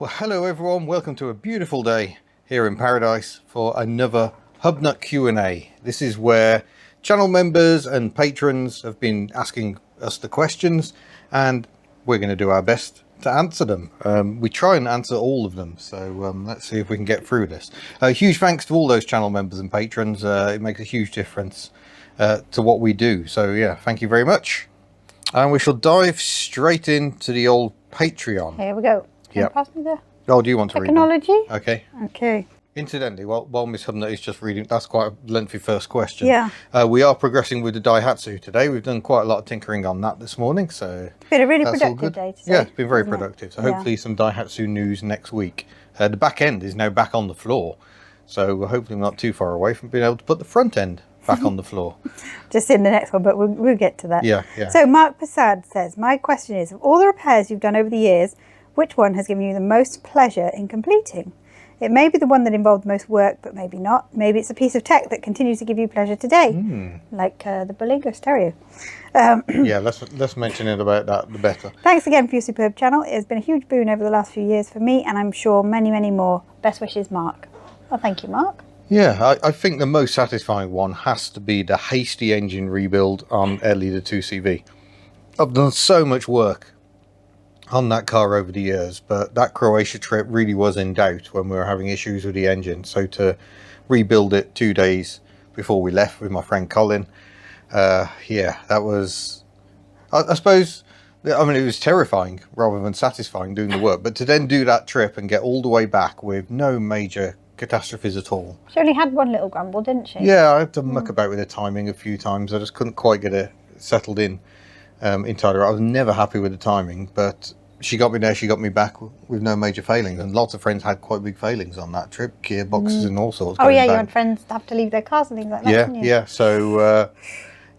Well, hello everyone, welcome to a beautiful day here in paradise for another HubNut Q&A. This is where channel members and patrons have been asking us the questions and we're going to do our best to answer them. We try and answer all of them, so let's see if we can get through this. Huge thanks to all those channel members and patrons. It makes a huge difference to what we do. So yeah, thank you very much. And we shall dive straight into the old Patreon. Here we go. Can you pass me the Oh, do you want to technology? read them? Okay. Okay. Incidentally, while Miss HubNut is just reading, that's quite a lengthy first question. Yeah. We are progressing with the Daihatsu today. We've done quite a lot of tinkering on that this morning, so it's been a really productive day today. Yeah, it's been very productive. So hopefully some Daihatsu news next week. The back end is now back on the floor, so hopefully we're not too far away from being able to put the front end back on the floor. Just in the next one, but we'll get to that. Yeah, yeah. So Mark Prasad says, my question is, of all the repairs you've done over the years, which one has given you the most pleasure in completing? It may be the one that involved the most work, but maybe not. Maybe it's a piece of tech that continues to give you pleasure today, like the Berlingo stereo. Yeah, let's mention it about that, the better. Thanks again for your superb channel. It has been a huge boon over the last few years for me, and I'm sure many, many more. Best wishes, Mark. Well, thank you, Mark. Yeah, I think the most satisfying one has to be the hasty engine rebuild on Ellie the 2CV. I've done so much work on that car over the years, but that Croatia trip really was in doubt when we were having issues with the engine. So to rebuild it 2 days before we left with my friend Colin, yeah, that was, I suppose, I mean, it was terrifying rather than satisfying doing the work, but to then do that trip and get all the way back with no major catastrophes at all. She only had one little grumble, didn't she? Yeah, I had to muck about with the timing a few times. I just couldn't quite get it settled in entirely. I was never happy with the timing, but she got me there, she got me back with no major failings. And lots of friends had quite big failings on that trip, gearboxes and all sorts. Oh yeah, you had friends have to leave their cars and things like that, didn't you? Yeah, so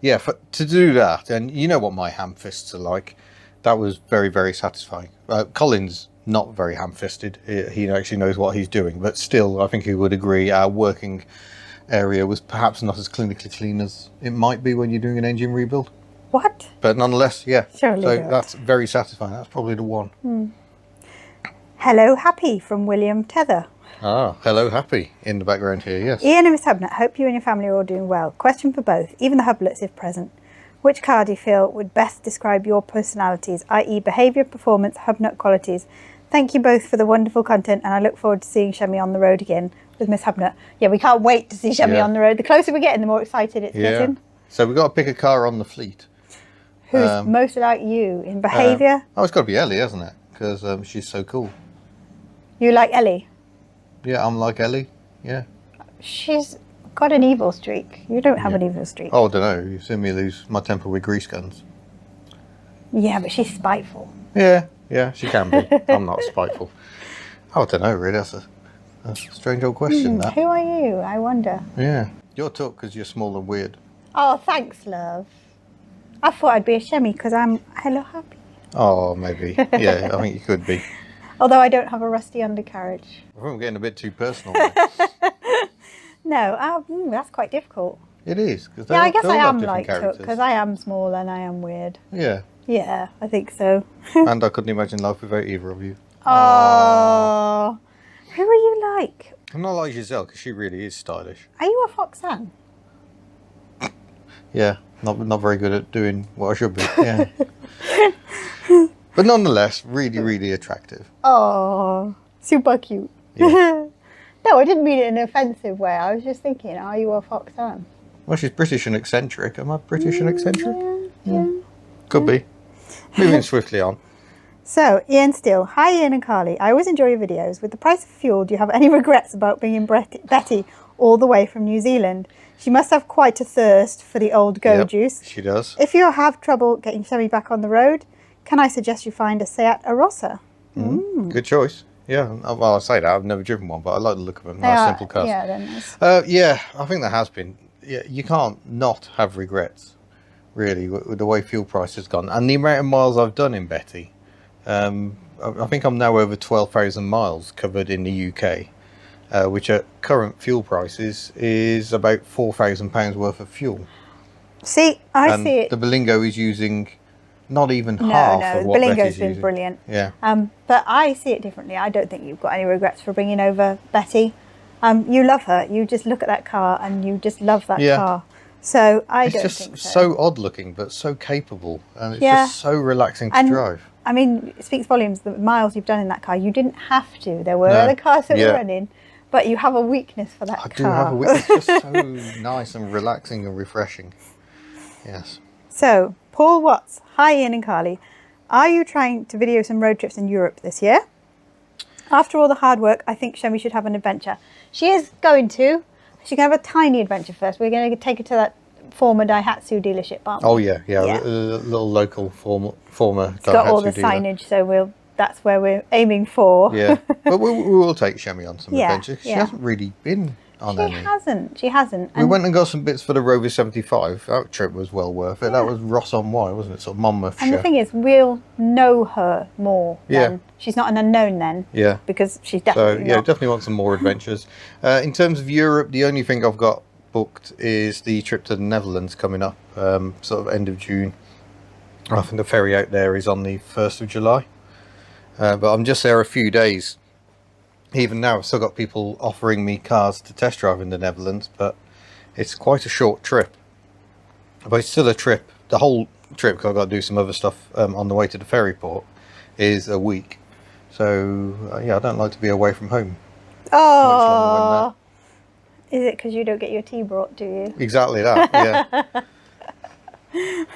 yeah, to do that, and you know what my ham fists are like, that was very, very satisfying. Colin's not very ham-fisted. He actually knows what he's doing, but still, I think he would agree our working area was perhaps not as clinically clean as it might be when you're doing an engine rebuild. What? But nonetheless, yeah. Surely so not. that's very satisfying. That's probably the one. Hello, Happy from William Tether. Ah, hello, Happy in the background here, yes. Ian and Miss HubNut, hope you and your family are all doing well. Question for both, even the Hubnuts if present. Which car do you feel would best describe your personalities, i.e. behaviour, performance, HubNut qualities? Thank you both for the wonderful content, and I look forward to seeing Shemi on the road again with Miss HubNut. Yeah, we can't wait to see Shemi on the road. The closer we're getting, the more excited it's getting. So we've got to pick a car on the fleet. Who's most like you in behaviour? Oh, it's got to be Ellie, hasn't it? Because she's so cool. You like Ellie? Yeah, I'm like Ellie, yeah. She's got an evil streak. You don't have an evil streak. Oh, I don't know. You've seen me lose my temper with grease guns. Yeah, but she's spiteful. Yeah. Yeah, she can be. I'm not spiteful. Oh, I don't know, really. That's a strange old question, that. Who are you? I wonder. Yeah. You're tough because you're small and weird. Oh, thanks, love. I thought I'd be a Shemi because I'm hello happy. Oh, maybe. Yeah, I think you could be. Although I don't have a rusty undercarriage. I think I'm getting a bit too personal. No, that's quite difficult. It is. Yeah, I guess I am like Tuck because I am small and I am weird. Yeah. Yeah, I think so. And I couldn't imagine life without either of you. Oh, who are you like? I'm not like Giselle because she really is stylish. Are you a Foxanne? Yeah, not very good at doing what I should be. Yeah. But nonetheless, really, really attractive. Oh, super cute. Yeah. No, I didn't mean it in an offensive way. I was just thinking, are you a Foxanne? Well, she's British and eccentric. Am I British and eccentric? Yeah. Could be. Moving swiftly on. So, Ian Steele. Hi, Ian and Carly. I always enjoy your videos. With the price of fuel, do you have any regrets about bringing Betty all the way from New Zealand? She must have quite a thirst for the old go juice. She does. If you have trouble getting Shemi back on the road, can I suggest you find a Seat Arossa? Good choice. Yeah, well, I say that. I've never driven one, but I like the look of them. Nice, simple cars. Yeah, they're nice. Yeah, I think there has been. Yeah, you can't not have regrets, really, with the way fuel price has gone. And the amount of miles I've done in Betty. I think I'm now over 12,000 miles covered in the UK, which at current fuel prices is about £4,000 worth of fuel. See, I see it. The Berlingo is using not even No, half no, of what Bilingo's Betty's been using. brilliant. Yeah. But I see it differently. I don't think you've got any regrets for bringing over Betty. You love her. You just look at that car and you just love that Yeah. car. So I It's don't just think so. so odd looking, but so capable, and it's Yeah. just so relaxing to And, drive. I mean, it speaks volumes, the miles you've done in that car. You didn't have to. There were No. other cars that Yeah. were running, but you have a weakness for that I car. do have a witness. It's just so nice and relaxing and refreshing. Yes. So, Paul Watts. Hi, Ian and Carly. Are you trying to video some road trips in Europe this year? After all the hard work, I think Shemi should have an adventure. She is going to. She can have a tiny adventure first. We're going to take her to that former Daihatsu dealership, aren't we? Oh yeah. A little local former. It's got all Daihatsu the dealer. signage, so that's where we're aiming for. Yeah, but we will take Shemi on some Yeah, adventures. She yeah. hasn't really been on any. She hasn't. We went and got some bits for the Rover 75. That trip was well worth it. That was Ross on Wye, wasn't it? Sort of Monmouthshire. And the thing is, we'll know her more. Yeah. Then. She's not an unknown then. Yeah. Because she's So definitely yeah, not. definitely want some more adventures. In terms of Europe, the only thing I've got booked is the trip to the Netherlands coming up, sort of end of June. I think the ferry out there is on the 1st of July. But I'm just there a few days. Even now, I've still got people offering me cars to test drive in the Netherlands, but it's quite a short trip. But it's still a trip. The whole trip, because I've got to do some other stuff on the way to the ferry port, is a week. So, yeah, I don't like to be away from home. Oh. Is it because you don't get your tea brought, do you? Exactly that, yeah.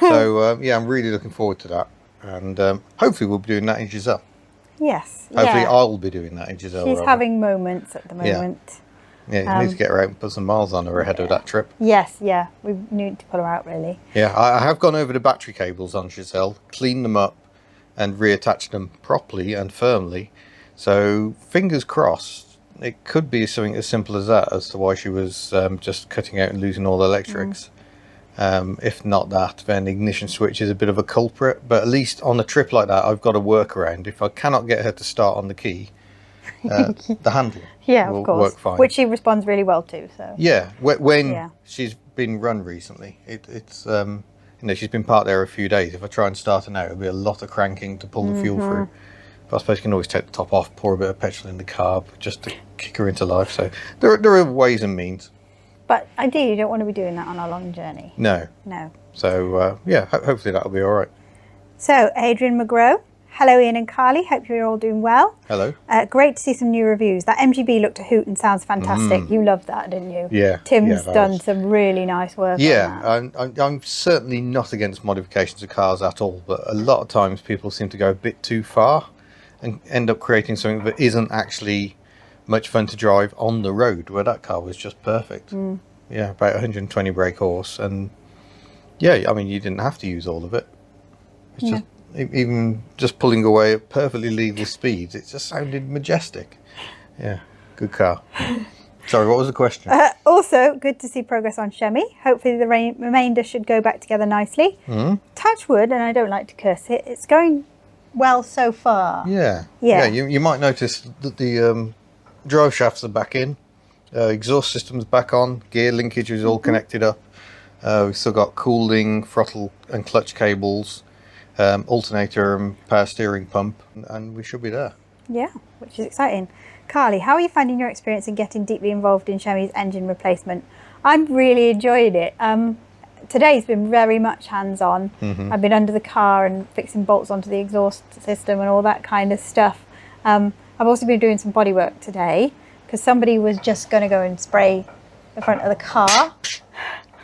So, yeah, I'm really looking forward to that. And hopefully we'll be doing that in Giselle. Yes. Hopefully yeah. I'll be doing that in Giselle. She's rather. having moments at the Yeah. moment. Yeah, you need to get her out and put some miles on her ahead of that trip. Yes, yeah. We need to pull her out, really. Yeah, I have gone over the battery cables on Giselle, cleaned them up and reattached them properly and firmly. So, fingers crossed, it could be something as simple as that as to why she was just cutting out and losing all the electrics. If not that, then the ignition switch is a bit of a culprit. But at least on a trip like that, I've got a workaround. If I cannot get her to start on the key, the handle Yeah, will of course. work fine. Which she responds really well to. So. Yeah, when Yeah. she's been run recently, it's you know, she's been parked there a few days. If I try and start her now, it'll be a lot of cranking to pull the fuel through. But I suppose you can always take the top off, pour a bit of petrol in the carb just to kick her into life. So there are ways and means. But ideally, you don't want to be doing that on a long journey. No. No. So yeah, hopefully that'll be all right. So, Adrian McGraw. Hello, Ian and Carly. Hope you're all doing well. Hello. Great to see some new reviews. That MGB looked a hoot and sounds fantastic. You loved that, didn't you? Yeah. Tim's that done was- some really nice work Yeah, on that. I'm certainly not against modifications of cars at all, but a lot of times people seem to go a bit too far and end up creating something that isn't actually much fun to drive on the road, where that car was just perfect. Yeah, about 120 brake horse, and yeah, I mean, you didn't have to use all of it. It's just even just pulling away at perfectly legal speeds, it just sounded majestic. Yeah, good car. Sorry, what was the question? Also, good to see progress on Shemi. Hopefully the remainder should go back together nicely. Touch wood, and I don't like to curse it, it's going well so far. Yeah. Yeah. You might notice that the drive shafts are back in, exhaust system's back on, gear linkage is all connected up. We've still got cooling, throttle and clutch cables, alternator and power steering pump, and we should be there. Yeah, which is exciting. Carly, how are you finding your experience in getting deeply involved in Shemi's engine replacement? I'm really enjoying it. Today's been very much hands-on. I've been under the car and fixing bolts onto the exhaust system and all that kind of stuff. I've also been doing some bodywork today because somebody was just going to go and spray the front of the car.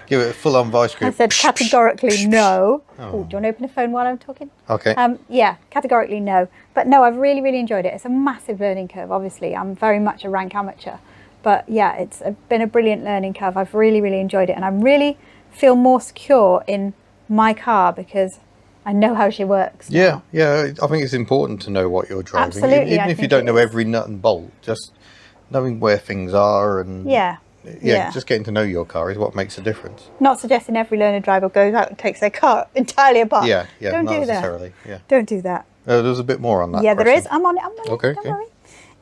Give it a full-on vice grip. I said categorically no. Oh, do you want to open the phone while I'm talking? Okay. Yeah, categorically no. But no, I've really, really enjoyed it. It's a massive learning curve, obviously. I'm very much a rank amateur. But yeah, it's been a brilliant learning curve. I've really, really enjoyed it. And I really feel more secure in my car because I know how she works. Yeah, I think it's important to know what you're driving. Absolutely, Even I if you think don't it know is. every nut and bolt, just knowing where things are and Yeah. just getting to know your car is what makes a difference. Not suggesting every learner driver goes out and takes their car entirely apart. Yeah, Don't not do that. necessarily. Yeah. Don't do that. There's a bit more on that. Yeah, there is. question. I'm on it. Okay, Don't okay. worry.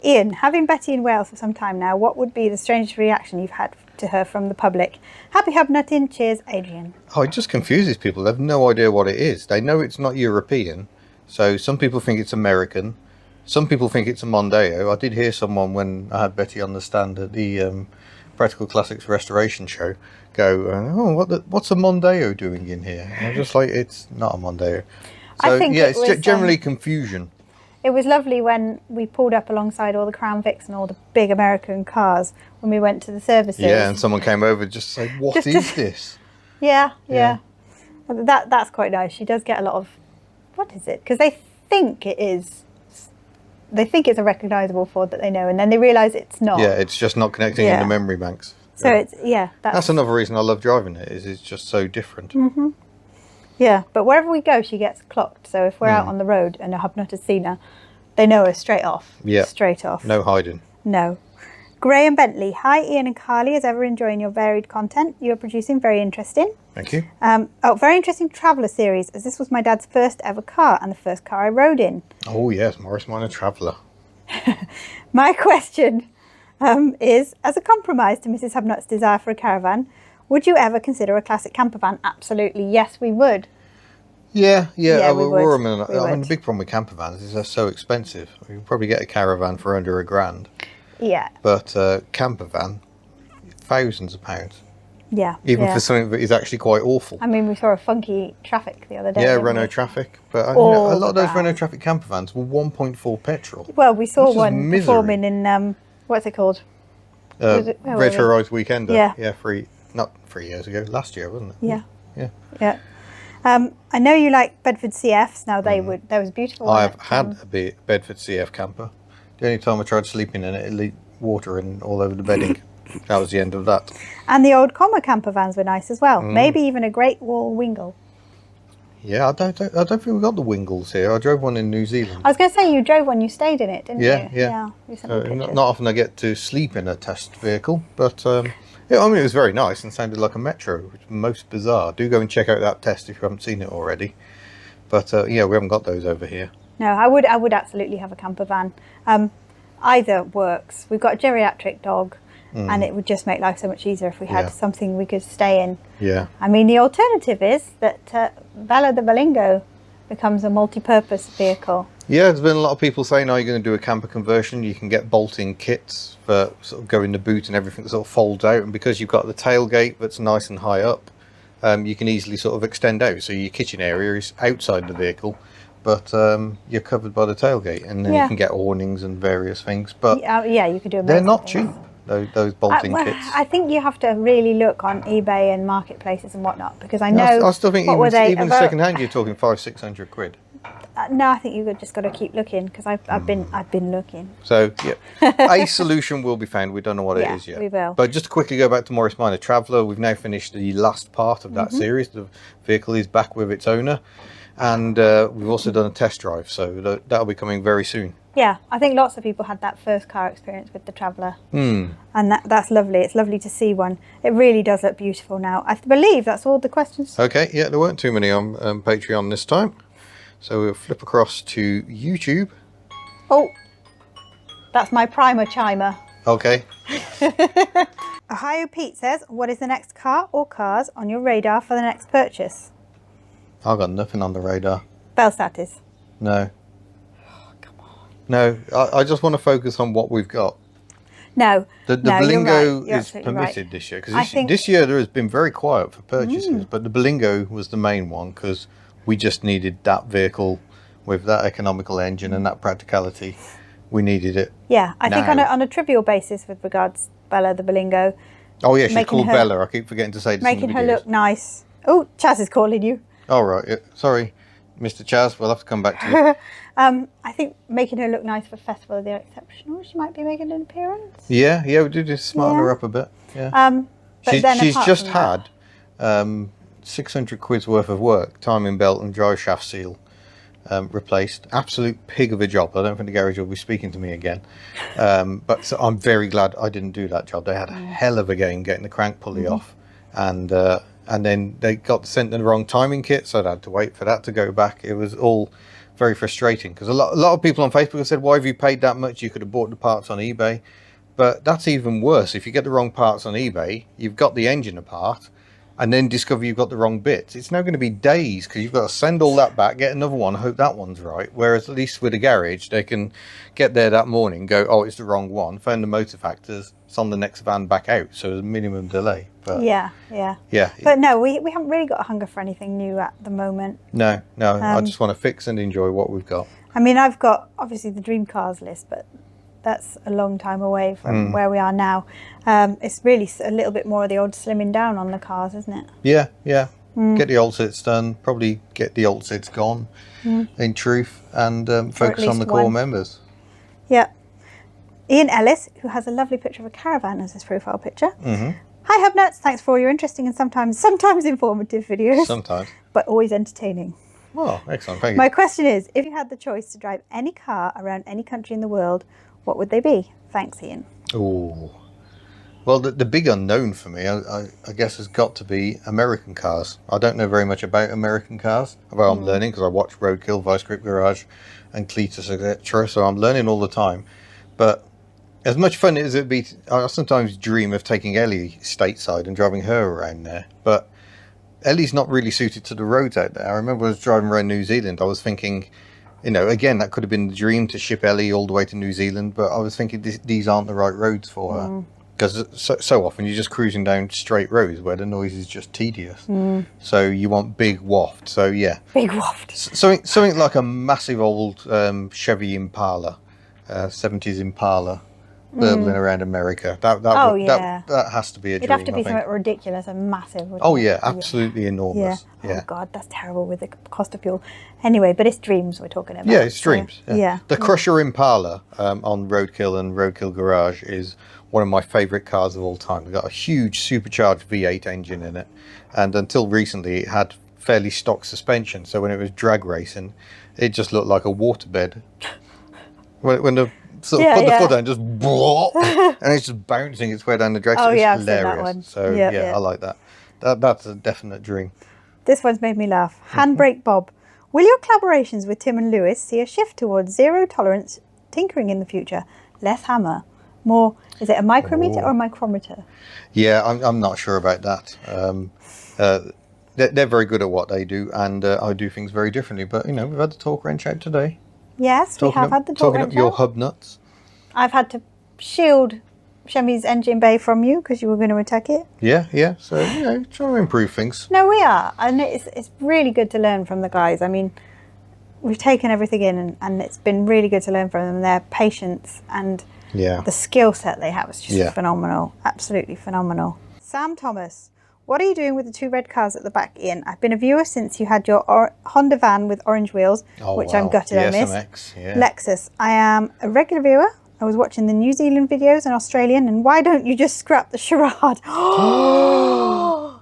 Ian, having Betty in Wales for some time now, what would be the strangest reaction you've had to her from the public. Happy HubNutting. Cheers, Adrian. Oh, it just confuses people. They have no idea what it is. They know it's not European. So some people think it's American. Some people think it's a Mondeo. I did hear someone when I had Betty on the stand at the Practical Classics Restoration Show go, oh, what's a Mondeo doing in here? And I'm just like, it's not a Mondeo. So, I think yeah, it was, generally confusion. It was lovely when we pulled up alongside all the Crown Vics and all the big American cars when we went to the services. Yeah, and someone came over just to say, what is this? Yeah. That's quite nice. She does get a lot of, what is it? Because they think it is. They think it's a recognisable Ford that they know, and then they realise it's not. Yeah, it's just not connecting into memory banks. So it's, that's another reason I love driving it, is it's just so different. Mm-hmm. Yeah, but wherever we go, she gets clocked. So if we're out on the road and a HubNut has seen her, they know her straight off. Yeah. Straight off. No hiding. No. Graham Bentley. Hi, Ian and Carly. As ever, enjoying your varied content you are producing. Very interesting. Thank you. Very interesting Traveller series, as this was my dad's first ever car and the first car I rode in. Oh, yes, Morris Minor Traveller. My question is, as a compromise to Mrs. HubNut's desire for a caravan, would you ever consider a classic campervan? Absolutely, yes, we would. Yeah, we I would. mean, the big problem with campervans is they're so expensive. You can probably get a caravan for under £1,000. Yeah. But campervan, thousands of pounds. Yeah. Even for something that is actually quite awful. I mean, we saw a funky Traffic the other day. Yeah, Renault Traffic. But a lot of those Renault Traffic campervans were 1.4 petrol. Well, we saw one performing in, what's it called? Retro Rise Weekender. Yeah. Yeah, not 3 years ago, last year, wasn't it? Yeah. I know you like Bedford CFs. Now there was beautiful. I have had a Bedford CF camper. The only time I tried sleeping in it, it leaked water in all over the bedding. That was the end of that. And the old Comma camper vans were nice as well. Maybe even a Great Wall Wingle. Yeah, I don't think we got the Wingles here. I drove one in New Zealand. I was going to say you drove one. You stayed in it, didn't you? Yeah. You sent me pictures. Not often I get to sleep in a test vehicle, but it was very nice and sounded like a Metro, which is most bizarre. Do go and check out that test if you haven't seen it already. But we haven't got those over here. No, I would absolutely have a camper van. Either works. We've got a geriatric dog. And it would just make life so much easier if we had something we could stay in. Yeah. I mean, the alternative is that Bella the Berlingo becomes a multi-purpose vehicle. Yeah, there's been a lot of people saying, are you going to do a camper conversion? You can get bolting kits for sort of go in the boot and everything sort of folds out. And because you've got the tailgate that's nice and high up, you can easily sort of extend out. So your kitchen area is outside the vehicle, but you're covered by the tailgate. And then you can get awnings and various things. But you could do. They're not cheap. Those bolting kits. I think you have to really look on eBay and marketplaces and whatnot, because I know. I still think even second hand, you're talking £500-600. No, I think you've just got to keep looking, because I've been looking. So a solution will be found. We don't know what it is yet. We will. But just to quickly go back to Morris Minor Traveller, we've now finished the last part of that series. The vehicle is back with its owner, and we've also done a test drive. So that'll be coming very soon. Yeah, I think lots of people had that first car experience with the Traveller. And that's lovely. It's lovely to see one. It really does look beautiful now. I believe that's all the questions. Okay, yeah, there weren't too many on Patreon this time. So we'll flip across to YouTube. Oh, that's my primer chimer. Okay. Ohio Pete says, what is the next car or cars on your radar for the next purchase? I've got nothing on the radar. Belstat is. No. No, I just want to focus on what we've got. No, the Berlingo is permitted this year, because this year there has been very quiet for purchases, but the Berlingo was the main one because we just needed that vehicle with that economical engine and that practicality. We needed it. Yeah, I think on a trivial basis with regards to Bella the Berlingo. Oh yeah, she's called Bella. I keep forgetting to say this. Making her look nice. Oh, Chaz is calling you. All right, sorry, Mr. Chaz. We'll have to come back to you. I think making her look nice for Festival of the Exceptional, she might be making an appearance. Yeah, we do just smarten her up a bit. Yeah. She's just had 600 quid's worth of work, timing belt and drive shaft seal replaced. Absolute pig of a job. I don't think the garage will be speaking to me again. But so I'm very glad I didn't do that job. They had a hell of a game getting the crank pulley off, and then they got sent the wrong timing kit, so I had to wait for that to go back. It was all very frustrating, because a lot of people on Facebook have said, why have you paid that much? You could have bought the parts on eBay. But that's even worse. If you get the wrong parts on eBay, you've got the engine apart, and then discover you've got the wrong bits. It's now going to be days because you've got to send all that back, get another one, hope that one's right. Whereas at least with a garage, they can get there that morning, go, oh, it's the wrong one, phone the motor factors, it's on the next van back out. So there's a minimum delay. But yeah. But no, we haven't really got a hunger for anything new at the moment. No. I just want to fix and enjoy what we've got. I mean, I've got obviously the dream cars list, but that's a long time away from where we are now. It's really a little bit more of the old slimming down on the cars, isn't it? Yeah. Get the old sits done, probably get the old sits gone, in truth, and focus on the core members. Yeah. Ian Ellis, who has a lovely picture of a caravan as his profile picture. Hi HubNuts, thanks for all your interesting and sometimes informative videos. Sometimes. But always entertaining. Oh, excellent, thank you. My question is, if you had the choice to drive any car around any country in the world, what would they be? Thanks, Ian. Oh, well, the big unknown for me, I guess, has got to be American cars. I don't know very much about American cars. Well, I'm learning because I watch Roadkill, Vice Grip Garage, and Cletus, etc. So I'm learning all the time. But as much fun as it'd be, I sometimes dream of taking Ellie stateside and driving her around there. But Ellie's not really suited to the roads out there. I remember when I was driving around New Zealand, I was thinking, you know, again, that could have been the dream to ship Ellie all the way to New Zealand, but I was thinking these aren't the right roads for her. Because so often you're just cruising down straight roads where the noise is just tedious. So you want big waft. So yeah. Big waft. Something like a massive old Chevy Impala, 70s Impala, burbling around America. That has to be a dream. It'd have to be something ridiculous and massive. Oh yeah, absolutely enormous. Yeah. Oh God, that's terrible with the cost of fuel. Anyway, but it's dreams we're talking about. Yeah, it's dreams. So, yeah. The Crusher Impala on Roadkill and Roadkill Garage is one of my favourite cars of all time. It's got a huge supercharged V8 engine in it, and until recently it had fairly stock suspension. So when it was drag racing, it just looked like a waterbed. When the put the foot down, just and it's just bouncing its way down the drag. Oh, it's yeah, hilarious. I've seen that one. So I like that. That's a definite dream. This one's made me laugh. Handbrake Bob. Will your collaborations with Tim and Lewis see a shift towards zero tolerance tinkering in the future? Less hammer, more. Is it a micrometer or a micrometer? Yeah, I'm not sure about that. They're very good at what they do, and I do things very differently. But you know, we've had the torque wrench out today. Yes, we have had the torque wrench out. Talking up your HubNuts. I've had to shield Shemi's engine bay from you because you were going to attack it. Yeah. So you know, trying to improve things. No, we are, and it's really good to learn from the guys. I mean, we've taken everything in, and it's been really good to learn from them. Their patience and the skill set they have is just phenomenal. Absolutely phenomenal. Sam Thomas, what are you doing with the 2 red cars at the back, Ian? I've been a viewer since you had your Honda van with orange wheels, which I'm gutted I missed. Lexus, I am a regular viewer. I was watching the New Zealand videos and Australian, and why don't you just scrap the Charade? Oh,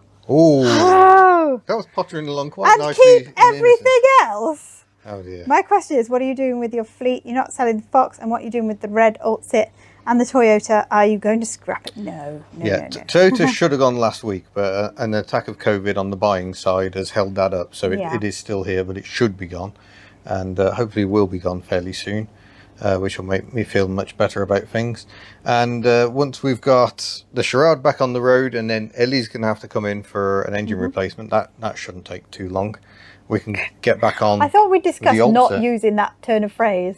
that was pottering along quite and nicely. And keep everything else. Oh dear. My question is, what are you doing with your fleet? You're not selling the Fox, and what are you doing with the red Alt-Sit and the Toyota? Are you going to scrap it? No. Toyota should have gone last week, but an attack of COVID on the buying side has held that up. So it is still here, but it should be gone, and hopefully will be gone fairly soon. Which will make me feel much better about things. And once we've got the Charade back on the road, and then Ellie's going to have to come in for an engine replacement, that shouldn't take too long. We can get back on. I thought we discussed not using that turn of phrase.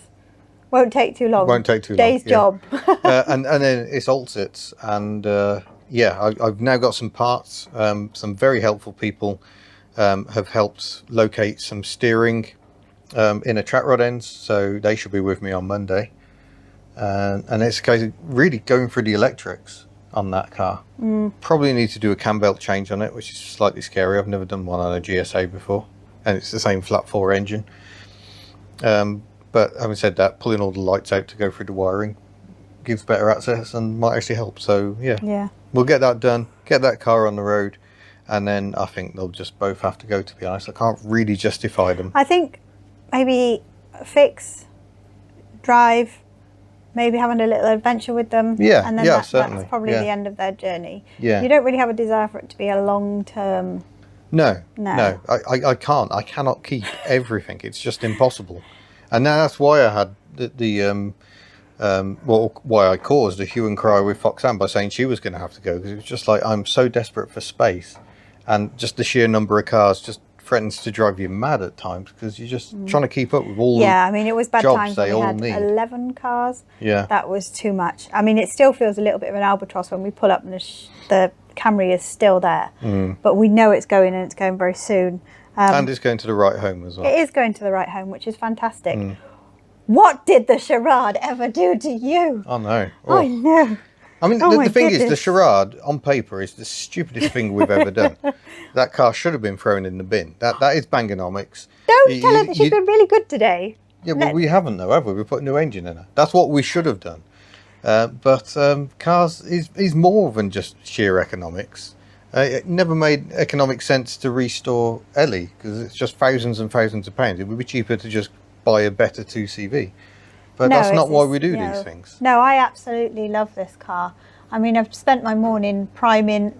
Won't take too long. Won't take too long. Day's job. And then it's Alt-Sits. And I've now got some parts. Some very helpful people have helped locate some steering in a track rod ends, so they should be with me on Monday, and it's a case of really going through the electrics on that car. Probably need to do a cam belt change on it, which is slightly scary. I've never done one on a GSA before, and it's the same flat 4 engine, but having said that, pulling all the lights out to go through the wiring gives better access and might actually help. So we'll get that done, get that car on the road, and then I think they'll just both have to go, to be honest. I can't really justify them. I think maybe fix, drive, maybe having a little adventure with them. And then that's probably the end of their journey. You don't really have a desire for it to be a long-term. No. I can't. I cannot keep everything. It's just impossible. And that's why I had the why I caused a hue and cry with Foxanne by saying she was going to have to go, because it was just like, I'm so desperate for space, and just the sheer number of cars just threatens to drive you mad at times, because you're just trying to keep up with all I mean, it was bad jobs times they when we all had need. 11 cars. Yeah. That was too much. I mean, it still feels a little bit of an albatross when we pull up and the Camry is still there. But we know it's going, and it's going very soon. And it's going to the right home as well. It is going to the right home, which is fantastic. What did the Charade ever do to you? I know. I know. I mean, Oh the my thing is, the goodness. Charade on paper is the stupidest thing we've ever done. That car should have been thrown in the bin. That is Bangonomics. Don't tell her that she's been really good today. Yeah, well, we haven't though, have we? We put a new engine in her. That's what we should have done. But cars is more than just sheer economics. It never made economic sense to restore Ellie, because it's just thousands and thousands of pounds. It would be cheaper to just buy a better 2CV. But No, that's not why it's- we do no. these things. No, I absolutely love this car. I mean, I've spent my morning priming,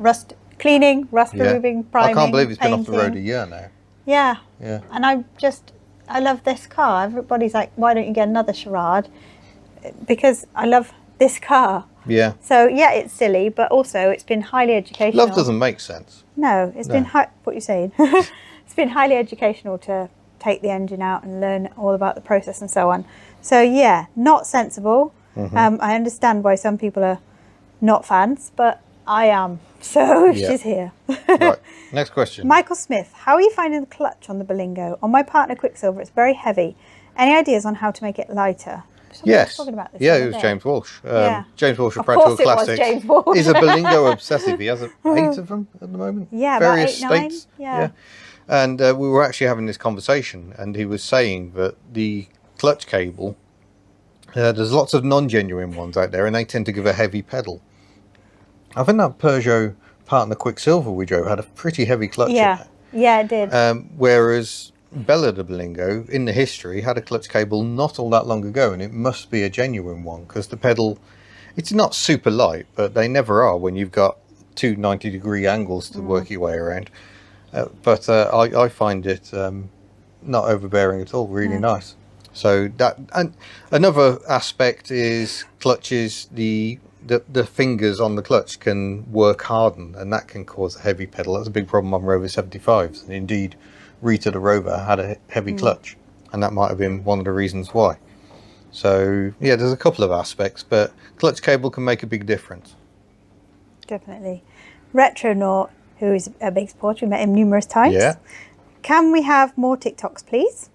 cleaning, rust removing, priming, I can't believe it's been off the road a painting. year now. Yeah. Yeah. And I love this car. Everybody's like, why don't you get another Charade? Because I love this car. Yeah. So yeah, it's silly, but also it's been highly educational. Love doesn't make sense. No, it's been what you're saying. It's been highly educational to take the engine out and learn all about the process and so on. So yeah, not sensible. I understand why some people are not fans, but I am. So Yeah. she's here. Right. Next question. Michael Smith, how are you finding the clutch on the Berlingo? On my partner Quicksilver, it's very heavy. Any ideas on how to make it lighter? Somebody was Yes. talking about this Yeah, the it other was day. James Walsh. Yeah. James Walsh of Of Practical course it was Classics. James Walsh. He's a Berlingo obsessive. He has 8 of them at the moment. Yeah, about various 8, 9, states. yeah. And we were actually having this conversation, and he was saying that the clutch cable, there's lots of non-genuine ones out there, and they tend to give a heavy pedal. I think that Peugeot partner Quicksilver we drove had a pretty heavy clutch in Yeah, it. yeah, it did. Whereas Bella de Berlingo, in the history, had a clutch cable not all that long ago, and it must be a genuine one, because the pedal, it's not super light, but they never are when you've got two 90-degree angles to work your way around. But I find it not overbearing at all, really nice. So that, and another aspect is clutches, the fingers on the clutch can work harden, and that can cause a heavy pedal. That's a big problem on Rover 75s, and indeed Rita the Rover had a heavy clutch, and that might have been one of the reasons why. So yeah, there's a couple of aspects, but clutch cable can make a big difference. Definitely. Retronaut, who is a big supporter, we met him numerous times. Yeah. Can we have more TikToks, please?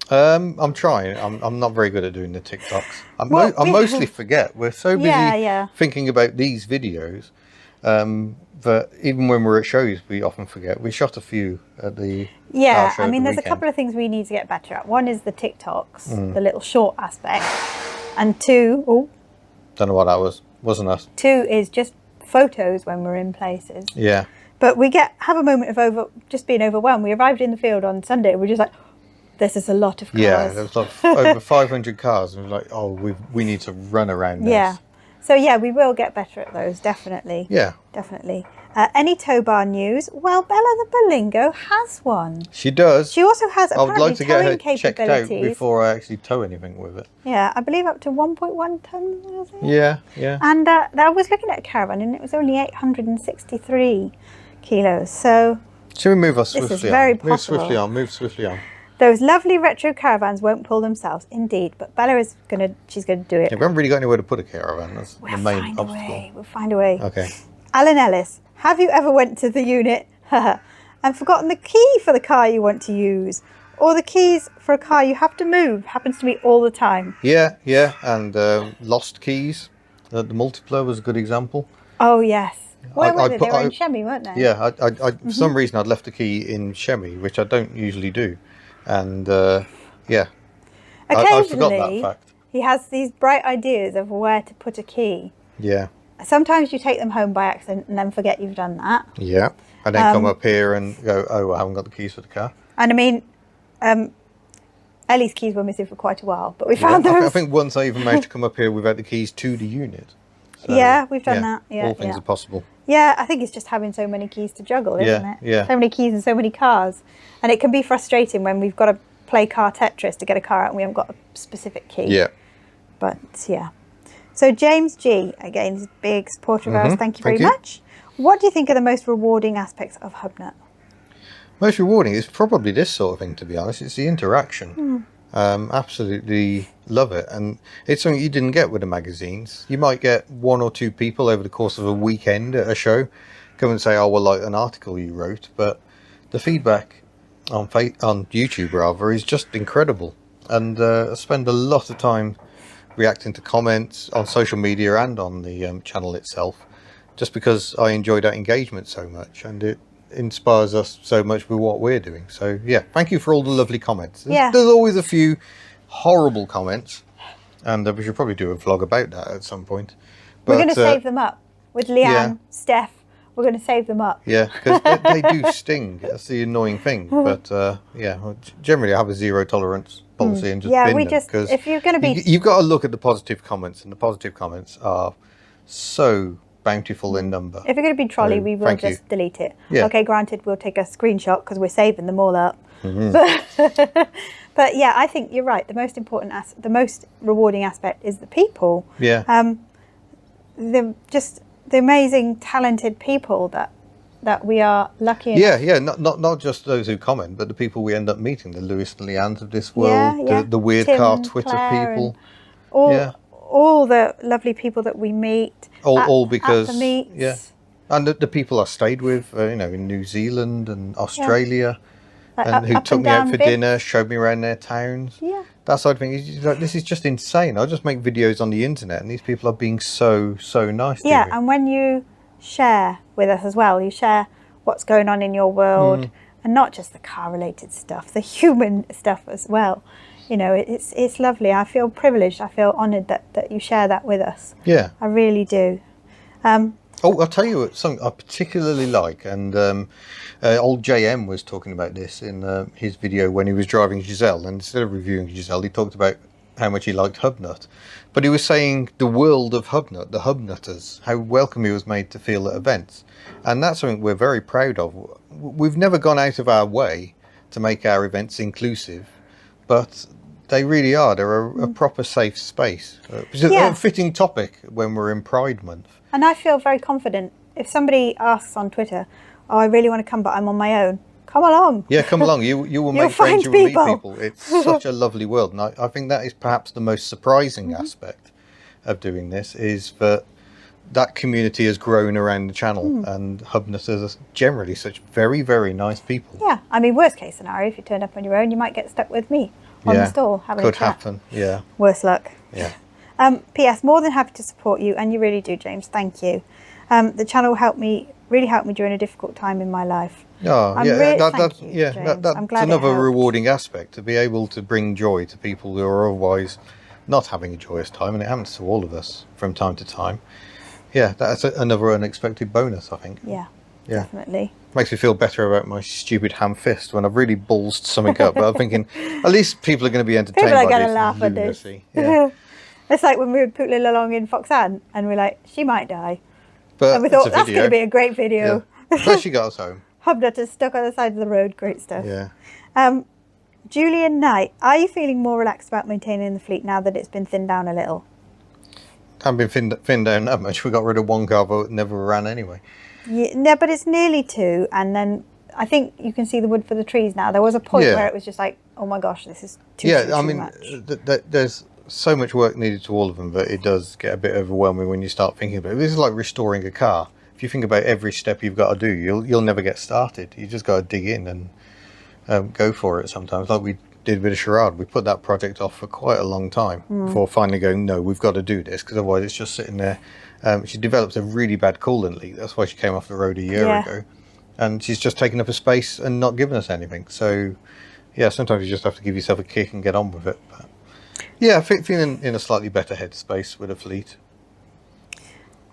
I'm trying. I'm not very good at doing the TikToks. I mostly forget. We're so busy Yeah. thinking about these videos that even when we're at shows, we often forget. We shot a few at the Yeah, car show I at mean, the there's a weekend. couple of things we need to get better at. One is the TikToks, the little short aspect. And two Don't know what that was. Wasn't us. is just photos when we're in places. Yeah. But we have a moment of just being overwhelmed. We arrived in the field on Sunday. We're just like, this is a lot of cars. Yeah, there was like over 500 cars, and we're like, oh, we need to run around this. Yeah. So yeah, we will get better at those, definitely. Yeah. Definitely. Any tow bar news? Well, Bella the Berlingo has one. She does. She also has I would apparently like to get her towing checked out capabilities. before I actually tow anything with it. Yeah, I believe up to 1.1 tons. Was it? Yeah, yeah. And I was looking at a Caravan, and it was only 863 kilos. So Should we move us This is swiftly very on? Move swiftly on. those lovely retro Caravans won't pull themselves, indeed. But Bella is she's gonna do it. Yeah, we haven't really got anywhere to put a caravan. That's We'll the main find a obstacle. way. We'll find a way. Okay. Alan Ellis, have you ever went to the unit and forgotten the key for the car you want to use? Or the keys for a car you have to move? Happens to me all the time. Yeah, and lost keys. The multiplier was a good example. Oh, yes. Where I were they? They were in Shemmy, weren't they? Yeah, I for some reason I'd left the key in Shemmy, which I don't usually do. And yeah, I forgot that fact. He has these bright ideas of where to put a key. Yeah. Sometimes you take them home by accident and then forget you've done that. Yeah. And then come up here and go, oh, I haven't got the keys for the car. And I mean, Ellie's keys were missing for quite a while, but we found Yeah, them. I think once I even managed to come up here without the keys to the unit. So, Yeah, we've done that. Yeah, all things are possible. Yeah, I think it's just having so many keys to juggle, isn't Yeah, it? yeah. So many keys and so many cars. And it can be frustrating when we've got to play car Tetris to get a car out and we haven't got a specific key. Yeah. But yeah. So James G, again, is a big supporter of ours. Thank you very much. What do you think are the most rewarding aspects of HubNut? Most rewarding is probably this sort of thing, to be honest. It's the interaction. Absolutely love it. And it's something you didn't get with the magazines. You might get 1 or 2 people over the course of a weekend at a show come and say, oh, well, like an article you wrote. But the feedback on YouTube, rather, is just incredible. And I spend a lot of time reacting to comments on social media and on the channel itself, just because I enjoy that engagement so much, and it inspires us so much with what we're doing. So yeah, thank you for all the lovely comments. There's always a few horrible comments, and we should probably do a vlog about that at some point. But, we're going to save them up with Leanne, Steph. We're going to save them up. Yeah, because they do sting. That's the annoying thing. But yeah, generally I have a zero tolerance policy and just bin them, because if you're going to be, you've got to look at the positive comments, and the positive comments are so bountiful in number. If you're going to be trolly, we will just delete it. Okay, granted, we'll take a screenshot because we're saving them all up. But yeah, I think you're right. The most important, the most rewarding aspect is the people. Yeah. The amazing, talented people that we are lucky enough. Yeah. Not just those who comment, but the people we end up meeting, the Lewis and Leannes of this world, the weird Tim, car Twitter Claire, people. All the lovely people that we meet. All because at the meets. and the people I stayed with, in New Zealand and Australia, and who took me out for dinner, showed me around their towns. Yeah, that sort of thing. Like, this is just insane. I just make videos on the internet, and these people are being so nice to me. Yeah, and when you share with us as well, you share what's going on in your world, and not just the car-related stuff, the human stuff as well. It's lovely. I feel privileged. I feel honoured that you share that with us. Yeah, I really do. I'll tell you something I particularly like, and old JM was talking about this in his video when he was driving Giselle, and instead of reviewing Giselle, he talked about how much he liked HubNut. But he was saying the world of HubNut, the HubNutters, how welcome he was made to feel at events. And that's something we're very proud of. We've never gone out of our way to make our events inclusive, but they really are. They're a proper safe space. It's a fitting topic when we're in Pride Month. And I feel very confident. If somebody asks on Twitter, oh, I really want to come, but I'm on my own, come along. Yeah, come along. You will make friends, you will meet people. It's such a lovely world. And I think that is perhaps the most surprising aspect of doing this, is that community has grown around the channel, and HubNutters are generally such very, very nice people. Yeah, I mean, worst case scenario, if you turned up on your own, you might get stuck with me on the stall having a chat. Could happen, yeah. Worse luck. Yeah. P.S. More than happy to support you, and you really do, James. Thank you. The channel really helped me during a difficult time in my life. Oh, that's another rewarding aspect, to be able to bring joy to people who are otherwise not having a joyous time, and it happens to all of us from time to time. Yeah, that's another unexpected bonus, I think. Yeah, definitely. Makes me feel better about my stupid ham fist when I've really ballsed something up. But I'm thinking, at least people are going to be entertained by this. People are going to laugh at this. Yeah. It's like when we were pootling along in Foxanne, and we're like, she might die. And we thought, that's going to be a great video. Yeah. But she got us home. HubNut is stuck on the side of the road. Great stuff. Yeah. Julian Knight, are you feeling more relaxed about maintaining the fleet now that it's been thinned down a little? Haven't been thinned down that much. We got rid of one car, but it never ran anyway. Yeah, no, but it's nearly 2, and then I think you can see the wood for the trees now. There was a point where it was just like, oh my gosh, this is too much. There's so much work needed to all of them, but it does get a bit overwhelming when you start thinking about it. This is like restoring a car. If you think about every step you've got to do, you'll never get started. You just got to dig in and go for it sometimes, like we did with a Charade. We put that project off for quite a long time before finally going, no, we've got to do this, because otherwise it's just sitting there. She developed a really bad coolant leak. That's why she came off the road a year ago. And she's just taken up a space and not given us anything. So, yeah, sometimes you just have to give yourself a kick and get on with it. But, yeah, feeling in a slightly better headspace with a fleet.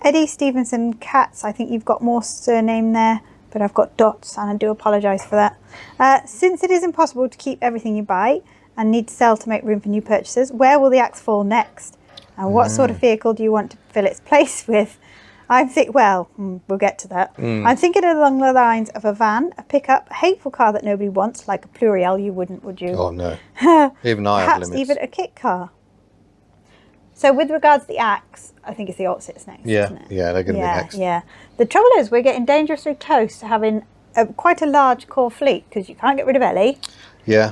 Eddie Stevenson Katz, I think you've got more surname there, but I've got dots, and I do apologise for that. Since it is impossible to keep everything you buy and need to sell to make room for new purchases, where will the axe fall next? And what sort of vehicle do you want to fill its place with? We'll get to that. I'm thinking along the lines of a van, a pickup, a hateful car that nobody wants, like a Pluriel. You wouldn't, would you? Oh, no. Even I have limits. Perhaps even a kit car. So with regards to the axe, I think it's the alt-sits next, isn't it? Yeah, they're going to be next. Yeah. The trouble is we're getting dangerously close to having quite a large core fleet because you can't get rid of Ellie. Yeah.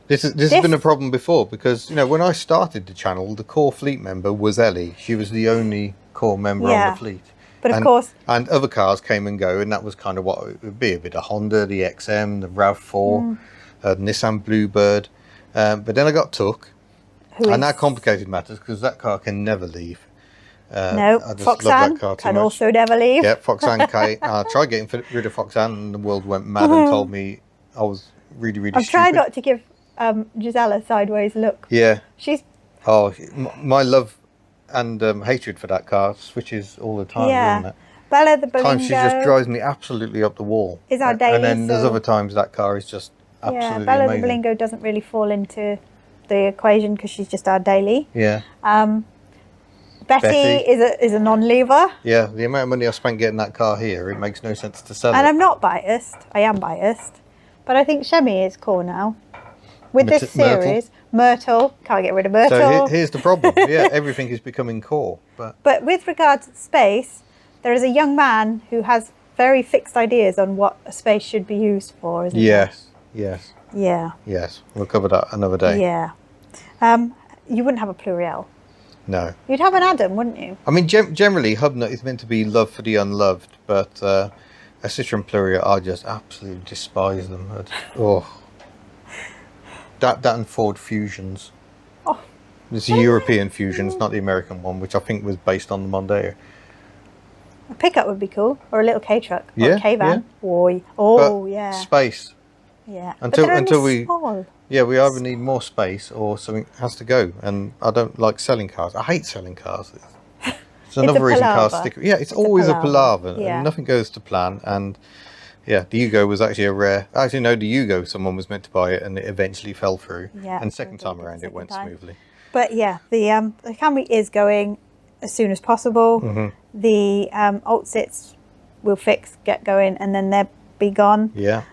This has been a problem before because, you know, when I started the channel, the core fleet member was Ellie. She was the only core member on the fleet. But of course... And other cars came and go, and that was kind of what it would be. A bit of Honda, the XM, the RAV4, Nissan Bluebird. But then I got Took. And that complicated matters because that car can never leave. No, I just Foxanne love that car too can much. also never leave. Yeah, Foxanne. I tried getting rid of Foxanne, and the world went mad and told me I was really, really stupid. I've tried not to give Giselle a sideways look. Yeah. She's... Oh, my love and hatred for that car switches all the time, doesn't it? Bella the Belingo. Times she just drives me absolutely up the wall. Is our daily. And then there's other times that car is just absolutely Bella amazing. the Belingo doesn't really fall into the equation because she's just our daily. Yeah. Betty is a non-lever. Yeah, the amount of money I spent getting that car here, it makes no sense to sell And it. I'm not biased. I am biased. But I think Shemi is cool now. With this series, Myrtle, can't get rid of Myrtle. So here's the problem. Yeah, everything is becoming core. But with regards to space, there is a young man who has very fixed ideas on what a space should be used for, isn't there? Yes. Yeah. Yes, we'll cover that another day. Yeah. You wouldn't have a Pluriel. No. You'd have an Adam, wouldn't you? I mean, generally, HubNut is meant to be love for the unloved, but a Citroen Pluriel, I just absolutely despise them. That and Ford Fusions. Oh. It's the European Fusions, not the American one, which I think was based on the Mondeo. A pickup would be cool, or a little K-truck, or Yeah, a K-van. yeah. Oh, But yeah. space. Yeah. Until we small. we either need more space or something has to go. And I don't like selling cars. I hate selling cars. It's another reason cars palaver. stick. Yeah, it's always a palaver. Yeah. And nothing goes to plan. And yeah, the Yugo was actually a rare. Actually, no, the Yugo, someone was meant to buy it and it eventually fell through. Yeah, and second time around, it went smoothly. But yeah, the Camry is going as soon as possible. The alt sits will get going, and then they'll be gone. Yeah.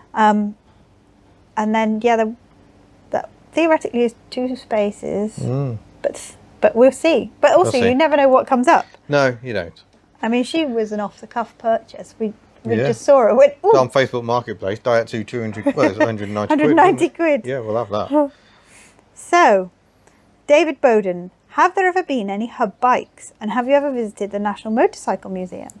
And then that theoretically is 2 spaces, but we'll see. But also, We'll see. you never know what comes up. No, you don't. I mean, she was an off-the-cuff purchase. We just saw her. Went, So on Facebook Marketplace, Daihatsu 200, well, it's 190 quid. 190 quid. Yeah, we'll have that. So, David Bowden, have there ever been any hub bikes? And have you ever visited the National Motorcycle Museum?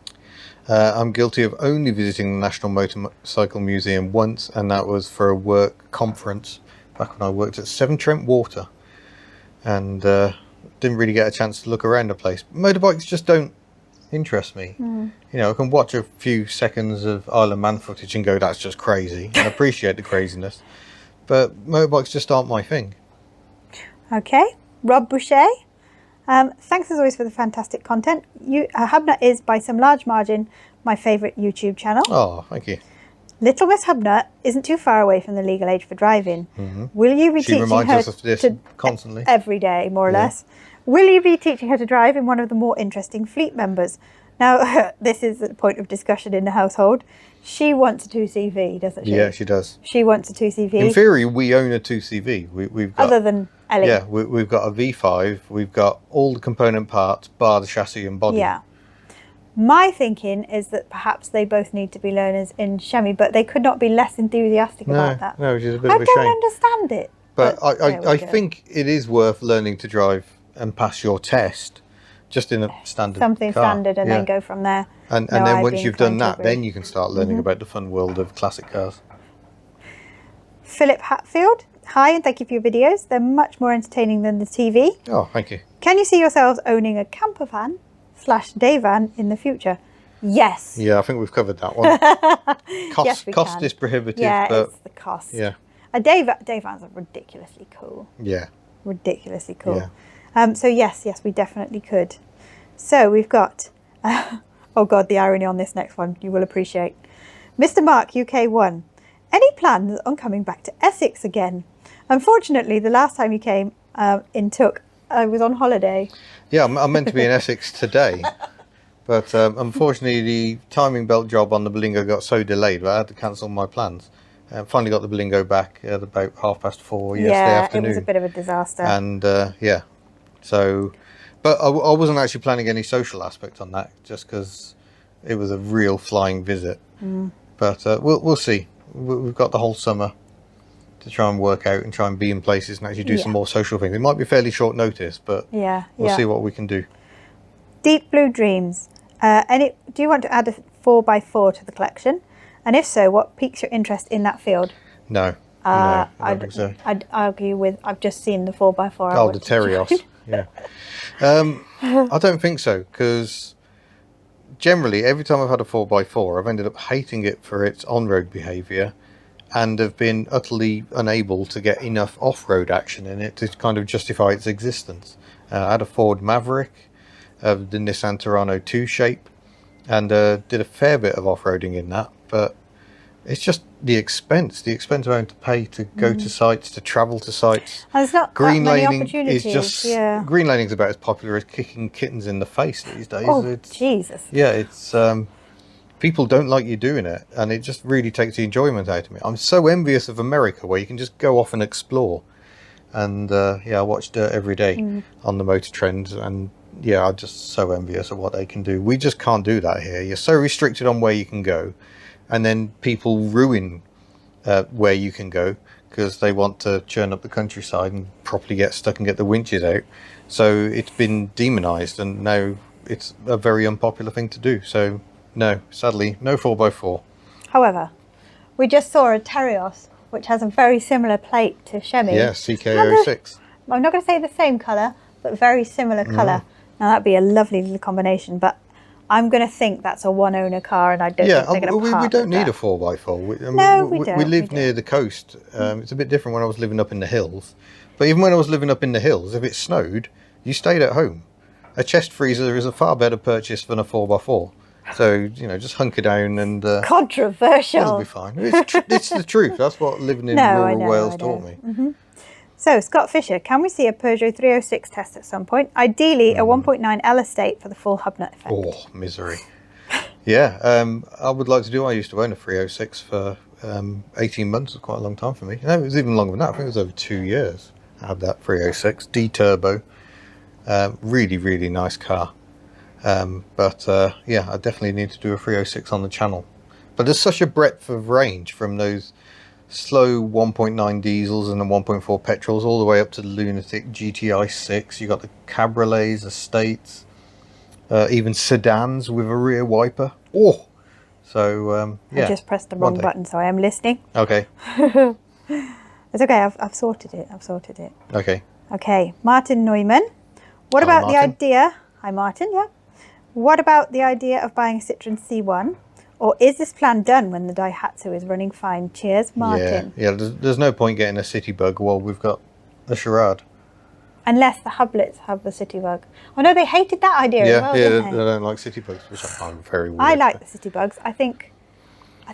I'm guilty of only visiting the National Motorcycle Museum once, and that was for a work conference back when I worked at Severn Trent Water, and didn't really get a chance to look around the place. Motorbikes just don't interest me. You know, I can watch a few seconds of Isle of Man footage and go, that's just crazy, and appreciate the craziness, but motorbikes just aren't my thing. Okay, Rob Boucher. Thanks as always for the fantastic content. HubNut is, by some large margin, my favourite YouTube channel. Oh, thank you. Little Miss HubNut isn't too far away from the legal age for driving. Will you be She teaching reminds her us of this constantly. every day, more or less? Will you be teaching her to drive in one of the more interesting fleet members? Now, this is a point of discussion in the household. She wants a 2CV, doesn't she? Yeah, she does. She wants a 2CV. In theory, we own a 2CV. We've got, other than Ellie. yeah, we've got a V5. We've got all the component parts, bar the chassis and body. Yeah. My thinking is that perhaps they both need to be learners in Shemi, but they could not be less enthusiastic about that. No, which is a bit I of a shame. don't understand it. But there we I go. think it is worth learning to drive and pass your test, just in a standard Something car. standard, and then go from there. And No, then I'd once be you've done inclined to that, agree. then you can start learning about the fun world of classic cars. Philip Hatfield, hi, and thank you for your videos. They're much more entertaining than the TV. Oh, thank you. Can you see yourselves owning a Campervan / Dayvan in the future? Yes. Yeah, I think we've covered that one. Yes, we cost can. is prohibitive, Yeah, but it's the cost. yeah, A Dayvans are ridiculously cool. yeah. Ridiculously cool. Yeah. So yes, we definitely could. So we've got, oh God, the irony on this next one, you will appreciate. Mr. Mark, UK1, any plans on coming back to Essex again? Unfortunately, the last time you came in Took, I was on holiday. Yeah, I'm meant to be in Essex today, but unfortunately the timing belt job on the Belingo got so delayed that I had to cancel my plans. Finally got the Belingo back at about 4:30 yesterday afternoon. It was a bit of a disaster. And yeah, so But I wasn't actually planning any social aspect on that, just because it was a real flying visit. But we'll see. We've got the whole summer to try and work out and try and be in places and actually do some more social things. It might be fairly short notice, but we'll see what we can do. Deep Blue Dreams. Do you want to add a 4x4 to the collection? And if so, what piques your interest in that field? No, I don't think so. I'd argue with, I've just seen the 4x4. Oh, the Terios. Yeah. I don't think so, because generally every time I've had a 4x4, I've ended up hating it for its on-road behaviour and have been utterly unable to get enough off-road action in it to kind of justify its existence. I had a Ford Maverick, the Nissan Terrano 2 shape, and did a fair bit of off-roading in that, but it's just the expense I'm having to pay to go to sites, to travel to sites. And there's not green that many laning opportunities. is just green laning is about as popular as kicking kittens in the face these days. Oh, Jesus. Yeah, it's people don't like you doing it, and it just really takes the enjoyment out of me. I'm so envious of America, where you can just go off and explore. And I watch Dirt every day on the Motor Trends, and I'm just so envious of what they can do. We just can't do that here. You're so restricted on where you can go, and then people ruin where you can go because they want to churn up the countryside and properly get stuck and get the winches out. So it's been demonized, and now it's a very unpopular thing to do. So no, sadly, no 4x4. However, we just saw a Terios, which has a very similar plate to Chevy. Yeah, CK06. I'm not going to say the same colour, but very similar colour. Now that'd be a lovely little combination, but I'm going to think that's a one-owner car, and I don't think they're going to we don't need a 4x4. We don't. We live near the coast. It's a bit different when I was living up in the hills. But even when I was living up in the hills, if it snowed, you stayed at home. A chest freezer is a far better purchase than a 4x4. So, just hunker down and... Controversial. It'll be fine. It's the truth. That's what living in rural Wales taught me. So, Scott Fisher, can we see a Peugeot 306 test at some point? Ideally, a 1.9 L estate for the full HubNut effect. Oh, misery. Yeah, I would like to do. I used to own a 306 for 18 months. It was quite a long time for me. No, it was even longer than that. I think it was over 2 years. I had that 306 D-Turbo. Really, really nice car. But I definitely need to do a 306 on the channel. But there's such a breadth of range from those slow 1.9 diesels and the 1.4 petrols all the way up to the lunatic GTI 6. You got the cabriolets, estates, even sedans with a rear wiper. Oh, so I just pressed the wrong button, so I am listening. Okay. It's okay. I've sorted it. Okay. Okay, Martin Neumann. What about the idea? Hi, Martin. Yeah. What about the idea of buying a Citroen C1? Or is this plan done when the Daihatsu is running fine? Cheers, Martin. Yeah. There's no point getting a City Bug while we've got a Charade. Unless the Hublets have the City Bug. Oh no, they hated that idea as well, didn't they don't like City Bugs, which I find very weird. I like the City Bugs. I think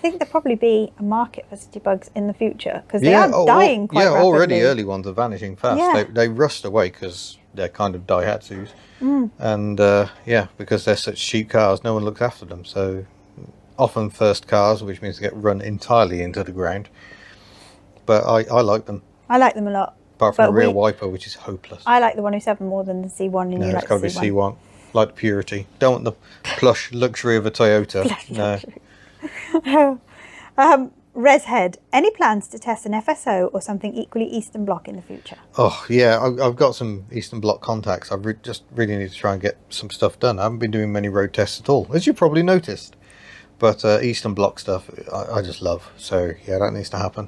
there'll probably be a market for City Bugs in the future because they are dying quite rapidly. Already early ones are vanishing fast. Yeah. They rust away because they're kind of Daihatsus. And because they're such cheap cars, no one looks after them. So often first cars, which means they get run entirely into the ground. But I like them. I like them a lot. Apart from the rear wiper, which is hopeless. I like the 107 more than the C1, and you like the C1. It's got to be C1. Like the purity. Don't want the plush luxury of a Toyota. No. Reshead, any plans to test an FSO or something equally Eastern Bloc in the future? Oh, yeah, I've got some Eastern Bloc contacts. I just really need to try and get some stuff done. I haven't been doing many road tests at all, as you probably noticed. But Eastern Bloc stuff, I just love. So, yeah, that needs to happen.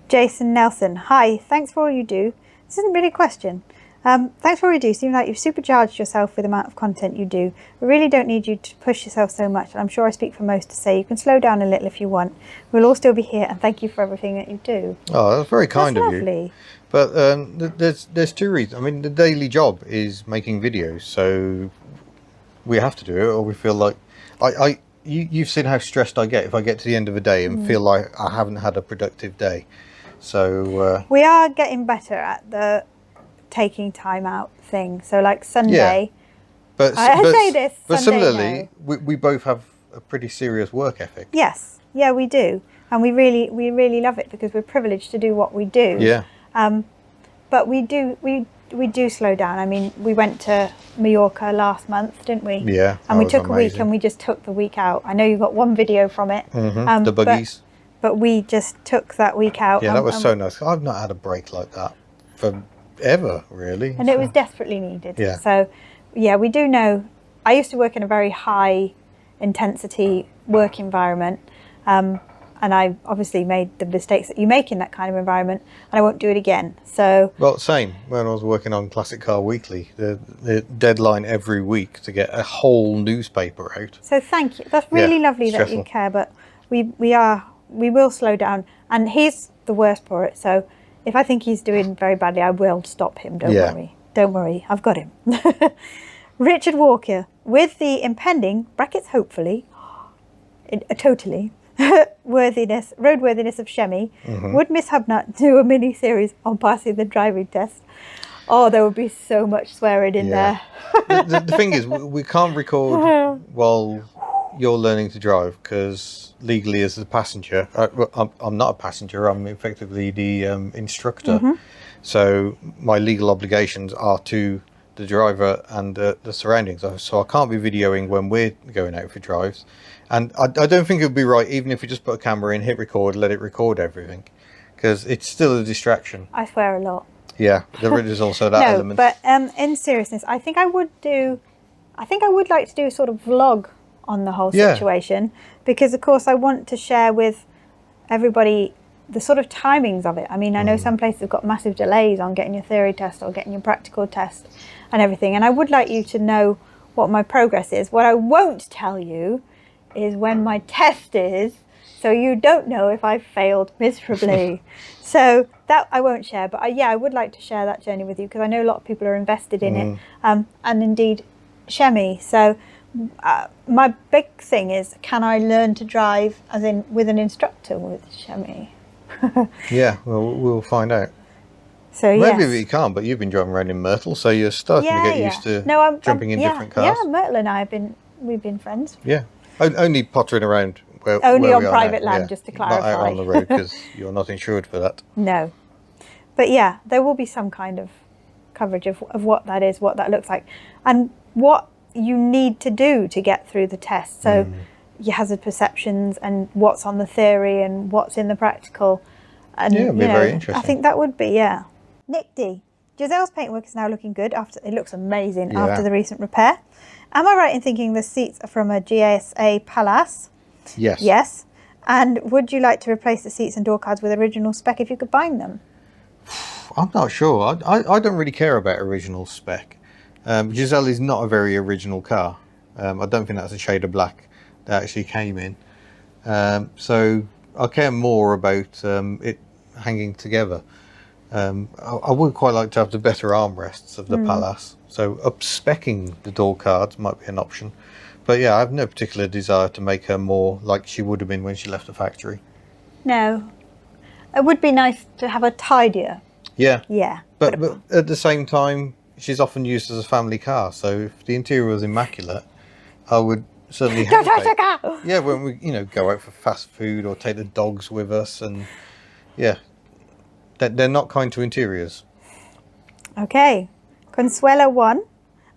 Jason Nelson, hi, thanks for all you do. This isn't really a question. Thanks for all you do. Seems like you've supercharged yourself with the amount of content you do. We really don't need you to push yourself so much. And I'm sure I speak for most to say you can slow down a little if you want. We'll all still be here, and thank you for everything that you do. Oh, that's very kind of lovely. You. But there's two reasons. I mean, the daily job is making videos, so we have to do it, or we feel like you've seen how stressed I get if I get to the end of a day and feel like I haven't had a productive day. So we are getting better at the taking time out thing. So like Sunday, but similarly, we both have a pretty serious work ethic. Yes, yeah, we do, and we really love it because we're privileged to do what we do. Yeah. But we we do slow down. I mean, we went to Mallorca last month, didn't we? Yeah, and we that was took a week, amazing. and we just took the week out. I know you got one video from it. The buggies. But we just took that week out. Yeah, that was so nice. I've not had a break like that for ever, really. And it was desperately needed. Yeah. So, yeah, we do know. I used to work in a very high intensity work environment. And I obviously made the mistakes that you make in that kind of environment, and I won't do it again. So, well, same. When I was working on Classic Car Weekly, the deadline every week to get a whole newspaper out. So thank you. That's really lovely that you care, but we will slow down. And he's the worst for it. So if I think he's doing very badly, I will stop him. Don't worry. I've got him. Richard Walker, with the impending brackets hopefully, totally. roadworthiness of Shemmy, would Miss HubNut do a mini series on passing the driving test? Oh, there would be so much swearing in there. The thing is, we can't record while you're learning to drive because legally, as a passenger, I'm not a passenger. I'm effectively the instructor. So my legal obligations are to the driver and the surroundings. So I can't be videoing when we're going out for drives. And I don't think it would be right, even if we just put a camera in, hit record, let it record everything, because it's still a distraction. I swear a lot. Yeah, there is also that element. But in seriousness, I think I would like to do a sort of vlog on the whole situation, because of course I want to share with everybody the sort of timings of it. I mean, I know some places have got massive delays on getting your theory test or getting your practical test and everything, and I would like you to know what my progress is. What I won't tell you is when my test is, so you don't know if I failed miserably. So that I won't share, but I would like to share that journey with you, because I know a lot of people are invested in it, and indeed Shemmy. So my big thing is, can I learn to drive as in with an instructor with Shemmy? Yeah, well, we'll find out. So maybe you can't, but you've been driving around in Myrtle, so you're starting to get used to jumping in different cars. Yeah, Myrtle and I we've been friends. Yeah, only pottering around only where on we are private now. land, just to clarify. Not out on the road, because you're not insured for that. No, but yeah, there will be some kind of coverage of what that is, what that looks like, and what you need to do to get through the test. So your hazard perceptions and what's on the theory and what's in the practical. And it'd be very interesting. I think that would be, Nick D. Giselle's paintwork is now looking good. It looks amazing after the recent repair. Am I right in thinking the seats are from a GSA Palace? Yes. Yes. And would you like to replace the seats and door cards with original spec if you could bind them? I'm not sure. I don't really care about original spec. Giselle is not a very original car. I don't think that's a shade of black that actually came in. So I care more about it hanging together. I would quite like to have the better armrests of the Palace. So up-specking the door cards might be an option. But yeah, I have no particular desire to make her more like she would have been when she left the factory. No. It would be nice to have a tidier. Yeah. Yeah. But at the same time, she's often used as a family car. So if the interior was immaculate, I would certainly Don't touch the car! Yeah, when we go out for fast food or take the dogs with us, and they're not kind to interiors. Okay. Consuela 1.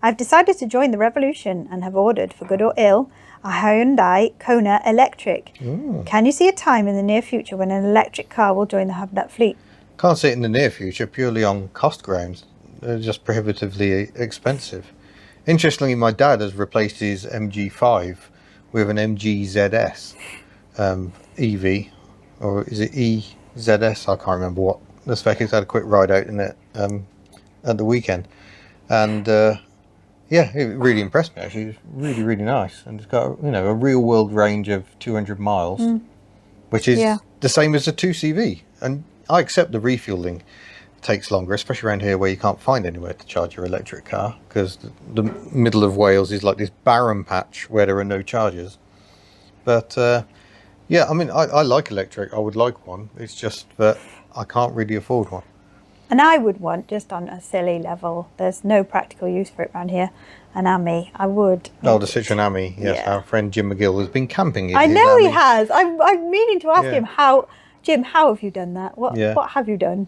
I've decided to join the revolution and have ordered, for good or ill, a Hyundai Kona electric. Can you see a time in the near future when an electric car will join the HubNut fleet? Can't see it in the near future, purely on cost grounds. They're just prohibitively expensive. Interestingly, my dad has replaced his MG5 with an MG ZS EV, or is it EZS? I can't remember what the spec is. I had a quick ride out in it at the weekend, and it really impressed me. Actually, it's really, really nice, and it's got a real world range of 200 miles, which is the same as a 2CV. And I accept the refueling takes longer, especially around here where you can't find anywhere to charge your electric car, because the middle of Wales is like this barren patch where there are no chargers. But I mean, I like electric. I would like one. It's just that I can't really afford one. And I would want, just on a silly level, there's no practical use for it around here, an Ami. I would. Oh, the Citroen Ami. Yes, yeah. Our friend Jim McGill has been camping in I know his he has. I'm meaning to ask him how. Jim, how have you done that? What have you done?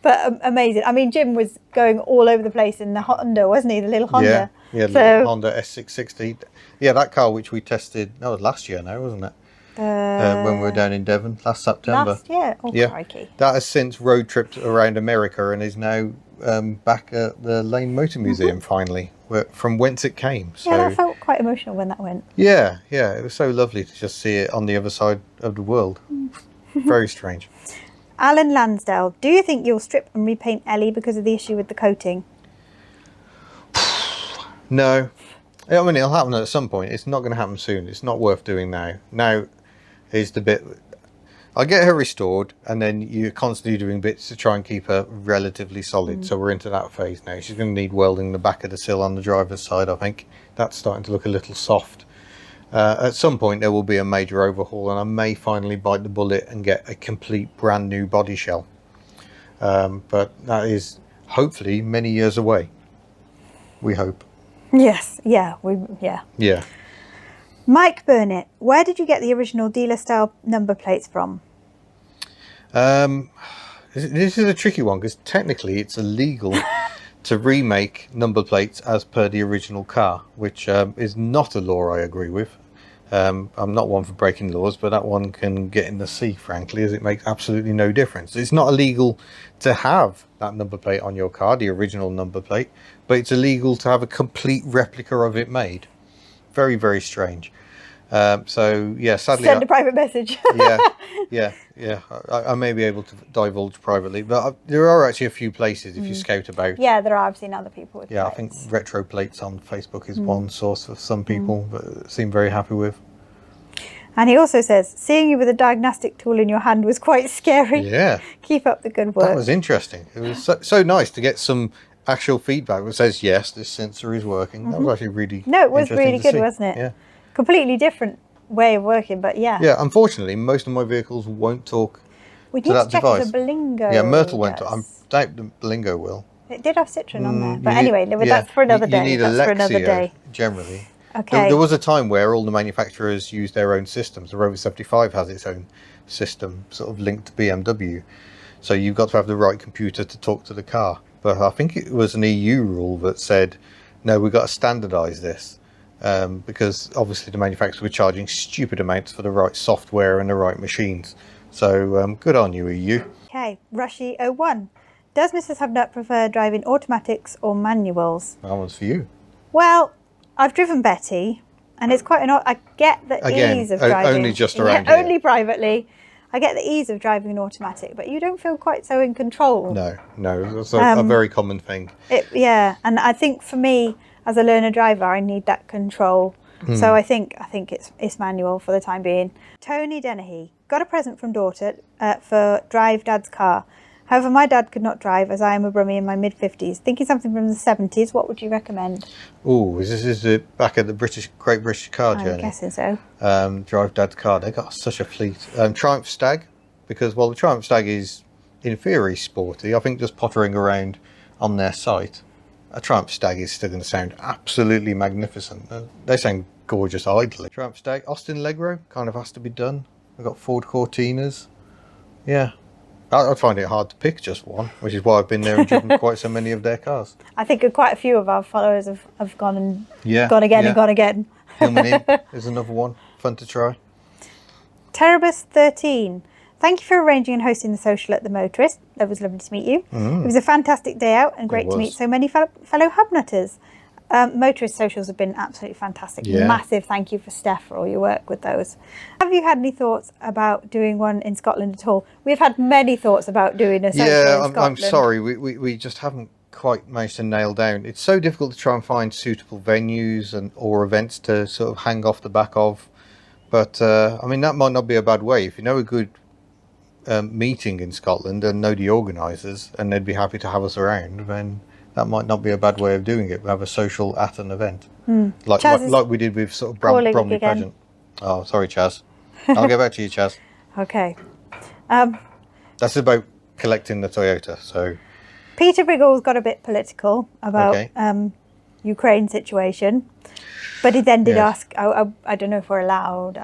But amazing. I mean, Jim was going all over the place in the Honda, wasn't he? The little Honda. Yeah, So, Honda S660. Yeah, that car which we tested, that was last year now, wasn't it? When we were down in Devon last September. last year. Oh, Yeah, crikey. that has since road tripped around America and is now back at the Lane Motor Museum finally, from whence it came. So, Yeah, that felt quite emotional when that went. yeah, it was so lovely to just see it on the other side of the world. Very strange. Alan Lansdale, do you think you'll strip and repaint Ellie because of the issue with the coating? No. I mean, it'll happen at some point. It's not going to happen soon. It's not worth doing now. Now is the bit... I get her restored, and then you're constantly doing bits to try and keep her relatively solid. So we're into that phase now. She's going to need welding the back of the sill on the driver's side, I think. That's starting to look a little soft. At some point there will be a major overhaul, and I may finally bite the bullet and get a complete brand new body shell. But that is hopefully many years away. We hope. Yes. Yeah. Yeah. Mike Burnett, where did you get the original dealer style number plates from? This is a tricky one because technically it's illegal to remake number plates as per the original car, which is not a law I agree with. I'm not one for breaking laws, but that one can get in the sea, frankly, as it makes absolutely no difference. It's not illegal to have that number plate on your car, the original number plate, but it's illegal to have a complete replica of it made. Very, very strange. So yeah, sadly, Send a private message. yeah. I may be able to divulge privately, but there are actually a few places if you scout about. Yeah, there are. I've seen other people with Yeah, plates. I think retro plates on Facebook is one source for some people that seem very happy with. And he also says, seeing you with a diagnostic tool in your hand was quite scary. Yeah, Keep up the good work. that was interesting. It was so nice to get some actual feedback that says yes, this sensor is working. That was actually really No, it was interesting really to good, see. wasn't it? Yeah. Completely different way of working, but yeah. Yeah, unfortunately, most of my vehicles won't talk We to need that to check device. if the Berlingo Yeah, Myrtle won't talk. I does. doubt the Berlingo will. It did have Citroen on there. You But need- anyway, that's for another you day. need That's for another Alexia, day. generally. Okay. There was a time where all the manufacturers used their own systems. The Rover 75 has its own system, sort of linked to BMW. So you've got to have the right computer to talk to the car. But I think it was an EU rule that said, no, we've got to standardise this. Because obviously the manufacturers were charging stupid amounts for the right software and the right machines. So good on you, EU. Okay, Rushy01. Does Mrs. HubNut prefer driving automatics or manuals? That one's for you. Well, I've driven Betty, and it's quite an... I get the Again, ease of driving. only just around here. Only privately. I get the ease of driving an automatic, but you don't feel quite so in control. No, that's a very common thing. Yeah, and I think for me, as a learner driver, I need that control. So I think it's manual for the time being. Tony Dennehy got a present from daughter for drive dad's car. However, my dad could not drive as I am a brummie in my mid-50s. Thinking something from the 70s, what would you recommend? Oh, is this back at the Great British Car Journey? I'm guessing so. Drive Dad's car. They got such a fleet. Triumph Stag, because while the Triumph Stag is in theory sporty, I think just pottering around on their site, a Triumph Stag is still going to sound absolutely magnificent. They sound gorgeous idly. Triumph Stag, Austin Allegro kind of has to be done. We've got Ford Cortinas. Yeah. I find it hard to pick just one, which is why I've been there and driven quite so many of their cars. I think quite a few of our followers have gone and Gone again. Hillman Inn is another one. Fun to try. Terabus 13. Thank you for arranging and hosting the social at the Motorist. It was lovely to meet you. It was a fantastic day out and great to meet so many fellow HubNutters. Motorist socials have been absolutely fantastic. Yeah. Massive thank you for Steph for all your work with those. Have you had any thoughts about doing one in Scotland at all? We've had many thoughts about doing a social in Scotland. I'm sorry. We just haven't quite managed to nail down. It's so difficult to try and find suitable venues or events to sort of hang off the back of. But I mean, that might not be a bad way. If you know a good meeting in Scotland and know the organisers and they'd be happy to have us around, then that might not be a bad way of doing it. We have a social at an event, like we did with sort of Bromley again. Pageant. Oh, sorry, Chaz. I'll get back to you, Chaz. Okay. That's about collecting the Toyota. So Peter Briggles got a bit political about Ukraine situation, but he then did ask, I don't know if we're allowed.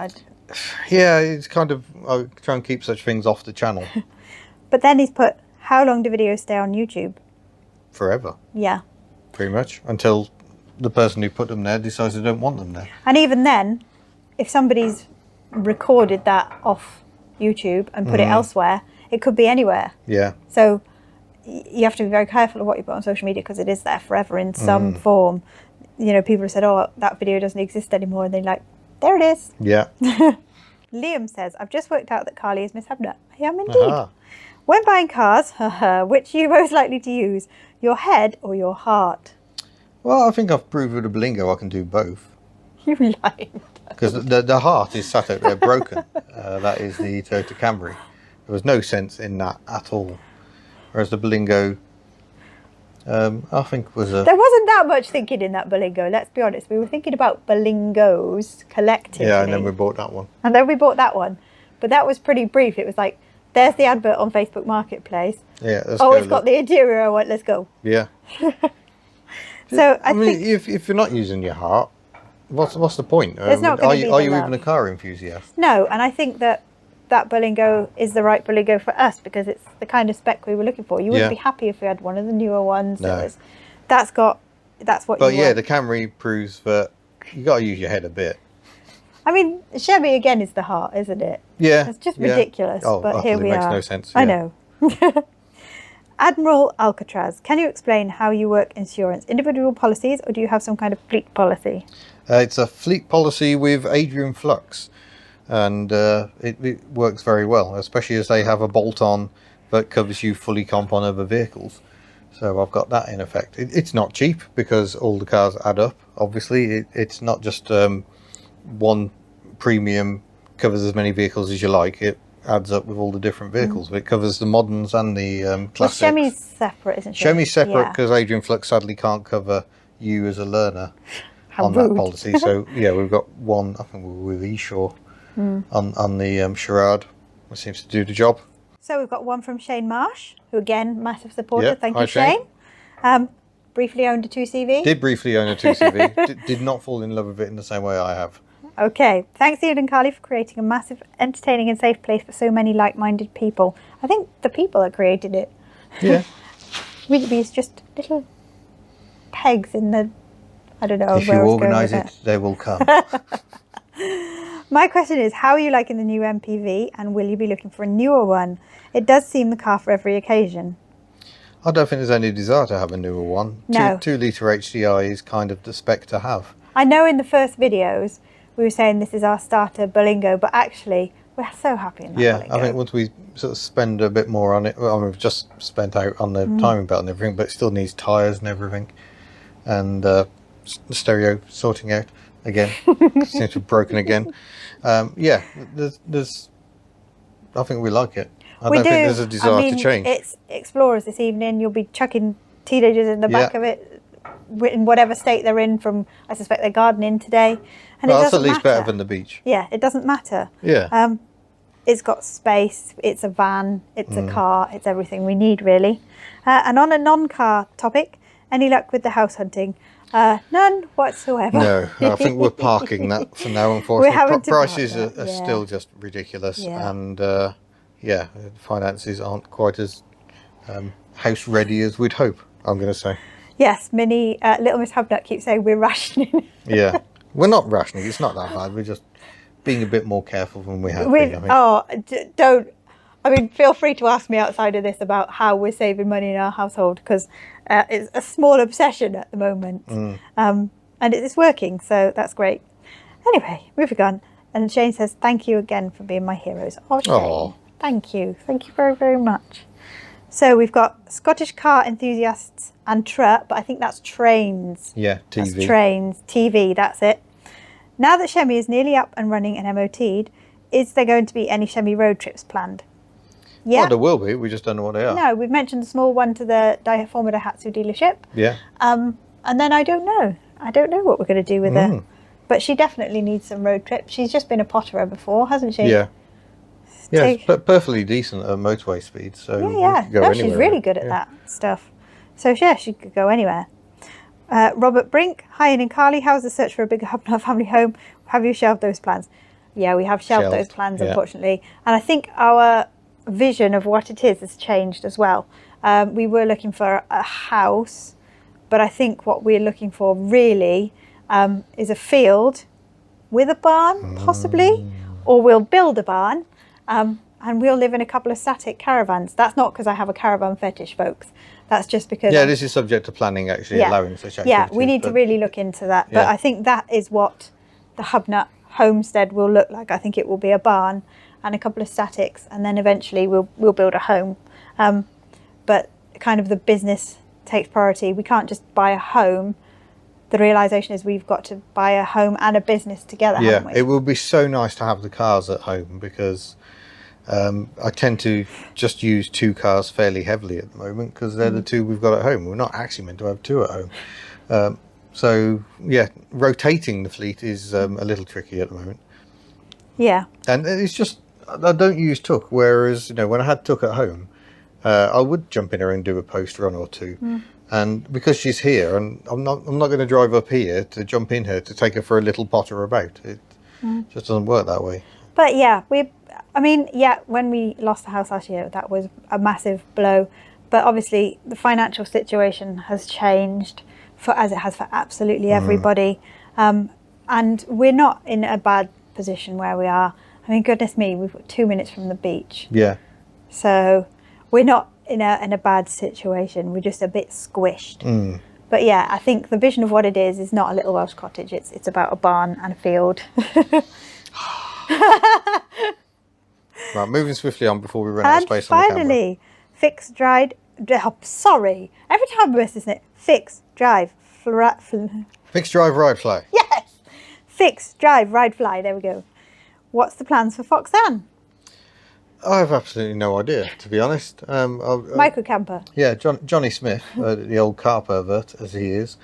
yeah, it's kind of I try and keep such things off the channel. But then he's put, How long do videos stay on YouTube? Forever, Yeah. pretty much, until the person who put them there decides they don't want them there. And even then, if somebody's recorded that off YouTube and put it elsewhere, it could be anywhere. Yeah. So you have to be very careful of what you put on social media because it is there forever in some form. You know, people have said, oh, that video doesn't exist anymore. And they're like, there it is. Yeah. Liam says, I've just worked out that Carly is Miss HubNut. I am indeed. When buying cars, which are you most likely to use? Your head or your heart? Well, I think I've proved with a Belingo I can do both. You lying. Because the heart is sat out there broken. That is the Toyota Camry. There was no sense in that at all. Whereas the Belingo, I think was a... There wasn't that much thinking in that Belingo, let's be honest. We were thinking about Belingos collectively. Yeah, and then we bought that one. And then we bought that one. But that was pretty brief. It was like, there's the advert on Facebook Marketplace. Yeah, let's oh, go, it's got the interior I want, let's go. Yeah. So I mean, if you're not using your heart, what's the point? There's not are gonna be you, the are you love. even a car enthusiast? No, and I think that Belingo is the right Belingo for us because it's the kind of spec we were looking for. You wouldn't be happy if we had one of the newer ones. No. That's what But you yeah, want. the Camry proves that you got to use your head a bit. I mean, Chevy again is the heart, isn't it? Yeah. It's just yeah. ridiculous, Oh, but here we makes are. no sense. I yeah. know. Admiral Alcatraz, can you explain how you work insurance? Individual policies or do you have some kind of fleet policy? It's a fleet policy with Adrian Flux, and it works very well, especially as they have a bolt-on that covers you fully comp on other vehicles. So I've got that in effect. It's not cheap because all the cars add up. Obviously, it's not just one premium covers as many vehicles as you like. It adds up with all the different vehicles. It covers the moderns and the classics. Well, Chemy's separate, isn't she? Chemy's separate Yeah. because Adrian Flux sadly can't cover you as a learner How on rude. that policy. So yeah, we've got one. I think we're with Eshaw on the Charade, which seems to do the job. So we've got one from Shane Marsh, who again, massive supporter. Yeah, Thank hi, you, Shane. Briefly owned a 2CV. Did briefly own a 2CV. did not fall in love with it in the same way I have. Okay. Thanks, Ian and Carly, for creating a massive, entertaining and safe place for so many like-minded people. I think the people that created it. Yeah. We'd just little pegs in the, I don't know If where you I was going organise with it, they will come. My question is, how are you liking the new MPV and will you be looking for a newer one? It does seem the car for every occasion. I don't think there's any desire to have a newer one. No. 2 litre HDI is kind of the spec to have. I know in the first videos we were saying this is our starter Belingo, but actually we're so happy in that Yeah, Belingo. I think once we sort of spend a bit more on it, well, I mean, we've just spent out on the timing belt and everything, but it still needs tyres and everything. And the stereo sorting out again. Seems to have broken again. Yeah, there's I think we like it. I don't think there's a desire to change. It's Explorers this evening. You'll be chucking teenagers in the back of it in whatever state they're in from, I suspect they're gardening today. And Well, it that's at doesn't least matter. better than the beach. Yeah, it doesn't matter. Yeah. It's got space, it's a van, it's a car, it's everything we need really. And on a non-car topic, any luck with the house hunting? None whatsoever. No, I think we're parking that for now, unfortunately. having to park Prices that, are yeah. still just ridiculous. Yeah. And yeah, finances aren't quite as house ready as we'd hope, I'm going to say. Yes, Little Miss HubNut keeps saying we're rationing. Yeah. We're not rationing, it's not that bad. We're just being a bit more careful than we have been, I think. Don't. I mean, feel free to ask me outside of this about how we're saving money in our household because it's a small obsession at the moment, and it's working, so that's great. Anyway, moving on. And Shane says, "Thank you again for being my heroes." Oh, Shane, Aw. thank you very, very much. So we've got Scottish car enthusiasts and but I think that's trains. Yeah, TV. That's trains, TV, that's it. Now that Chemmy is nearly up and running and MOT'd, is there going to be any Chemmy road trips planned? Yeah. Well, there will be, we just don't know what they are. No, we've mentioned the small one to the former Daihatsu dealership. Yeah. And then I don't know. I don't know what we're going to do with her. But she definitely needs some road trips. She's just been a potterer before, hasn't she? Yeah. Yeah, Take- it's perfectly decent at motorway speed, so we Yeah. could go No, anywhere. she's really good at that stuff. So yeah, she could go anywhere. Robert Brink, hi Ian and Carly, how's the search for a bigger HubNut family home? Have you shelved those plans? Yeah, we have shelved those plans, yeah. unfortunately. And I think our vision of what it is has changed as well. We were looking for a house, but I think what we're looking for really is a field with a barn, possibly, or we'll build a barn, and we'll live in a couple of static caravans. That's not because I have a caravan fetish, folks. That's just because... Yeah, this is subject to planning actually allowing such activities. Yeah, we need to really look into that. But I think that is what the HubNut homestead will look like. I think it will be a barn and a couple of statics, and then eventually we'll build a home. But kind of the business takes priority. We can't just buy a home. The realisation is we've got to buy a home and a business together, haven't we? It would be so nice to have the cars at home, because I tend to just use 2 cars fairly heavily at the moment, because they're the 2 we've got at home. We're not actually meant to have 2 at home. So, yeah, rotating the fleet is a little tricky at the moment. Yeah. And it's just, I don't use Tuck, whereas, when I had Tuck at home, I would jump in her and do a post run or 2. And because she's here, and I'm not going to drive up here to jump in her to take her for a little potter about. It just doesn't work that way. But yeah, when we lost the house last year, that was a massive blow. But obviously, the financial situation has changed, as it has for absolutely everybody. And we're not in a bad position where we are. I mean, goodness me, we've got 2 minutes from the beach. Yeah. So we're not in a bad situation. We're just a bit squished. But yeah, I think the vision of what it is not a little Welsh cottage. It's about a barn and a field. Right, moving swiftly on before we run out of space on the camera. And finally, fix, drive, sorry. Every time I miss it, fix, drive, Fix, drive, ride, fly. Yes! Fix, drive, ride, fly. There we go. What's the plans for Foxanne? I have absolutely no idea, to be honest. Micro camper. Yeah, Johnny Smith, the old car pervert as he is,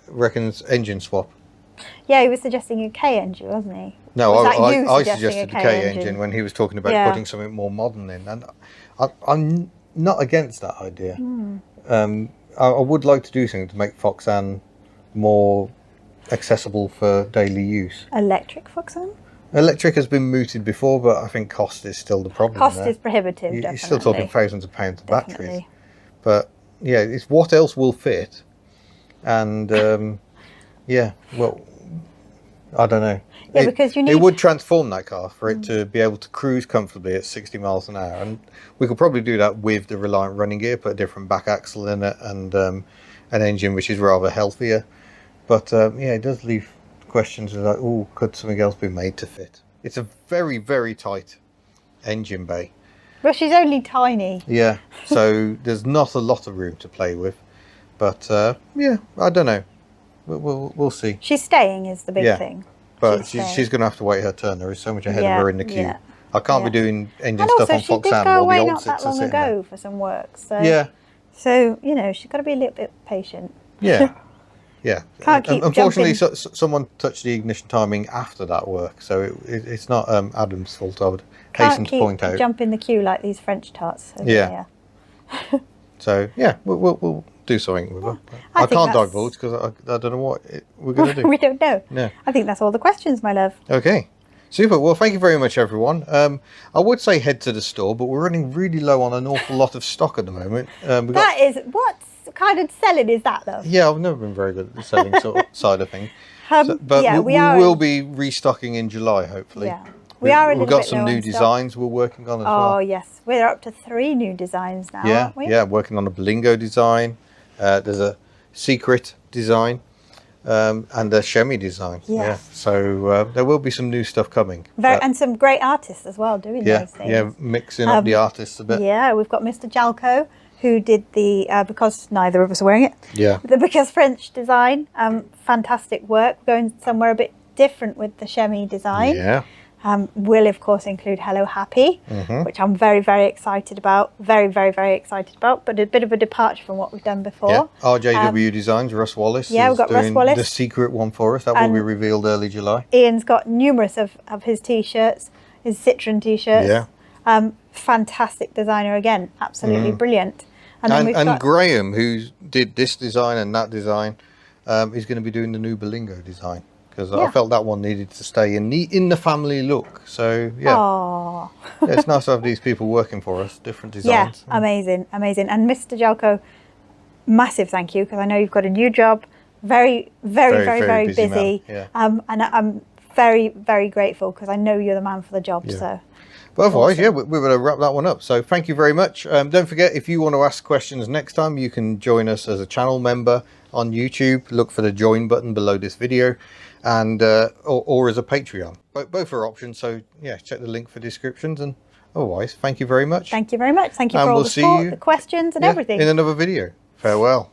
reckons engine swap. Yeah, he was suggesting a K engine, wasn't he? No, I suggesting suggested the K engine when he was talking about putting something more modern in, and I'm not against that idea. I would like to do something to make Foxanne more accessible for daily use. Electric Foxanne? Electric has been mooted before, but I think cost is still the problem. Cost is prohibitive, definitely. You're still talking thousands of pounds of batteries. But yeah, it's what else will fit, and yeah, well, I don't know. Yeah, because you need... It would transform that car for it to be able to cruise comfortably at 60 miles an hour, and we could probably do that with the Reliant running gear, put a different back axle in it, and an engine which is rather healthier. But yeah, it does leave questions like, oh, could something else be made to fit? It's a very, very tight engine bay. Well, she's only tiny. Yeah, so there's not a lot of room to play with. But yeah, I don't know. We'll see. She's staying is the big thing. But she's going to have to wait her turn. There is so much ahead of her in the queue. Yeah. I can't be doing engine and stuff also, on she did Foxanne go while away the old not that six are long sitting ago there. for some work. So yeah. So she's got to be a little bit patient. Yeah. Yeah. Can't keep unfortunately, someone touched the ignition timing after that work, so it's not Adam's fault. I would hasten to point out. Jump in the queue like these French tarts. Yeah. So yeah, we'll do something with her. I can't divulge because I don't know what we're going to do. We don't know. No. I think that's all the questions, my love. Okay. Super. Well, thank you very much, everyone. I would say head to the store, but we're running really low on an awful lot of stock at the moment. What kind of selling is that, though? Yeah, I've never been very good at the selling side of things. But yeah, we will be restocking in July, hopefully. Yeah. We've got some new designs we're working on as well. Oh, yes. We're up to 3 new designs now, aren't we? Yeah, working on a Belingo design. There's a Secret design and a Chemi design. Yes. Yeah. So there will be some new stuff coming. And some great artists as well doing those things. Yeah, mixing up the artists a bit. Yeah, we've got Mr. Jalco, who did the, because neither of us are wearing it, the Because French design. Fantastic work, going somewhere a bit different with the Chemi design. Yeah. Will, of course, include Hello Happy, which I'm very, very excited about. Very, very, very excited about, but a bit of a departure from what we've done before. Yeah. RJW Designs, Russ Wallace. Yeah, we've got Russ Wallace. The Secret one for us. That will be revealed early July. Ian's got numerous of his T-shirts, his Citroen T-shirts. Yeah. Fantastic designer again. Absolutely brilliant. And then we've got Graham, who did this design and that design, is going to be doing the new Belingo design. because Yeah. I felt that one needed to stay in the family look. So yeah, Aww. yeah, it's nice to have these people working for us, different Yeah, designs. amazing, amazing. And Mr. Jelko, massive thank you, because I know you've got a new job, very busy. Man. Yeah. And I'm very, very grateful because I know you're the man for the job. Yeah. So. But otherwise, Awesome. yeah, we're going to wrap that one up. So thank you very much. Don't forget, if you want to ask questions next time, you can join us as a channel member on YouTube. Look for the join button below this video, and or as a Patreon. Both are options. So yeah, check the link for descriptions. And otherwise, thank you very much. Thank you very much. Thank you And for all we'll the see support, you- the questions, and Yeah, everything. in another video. Farewell.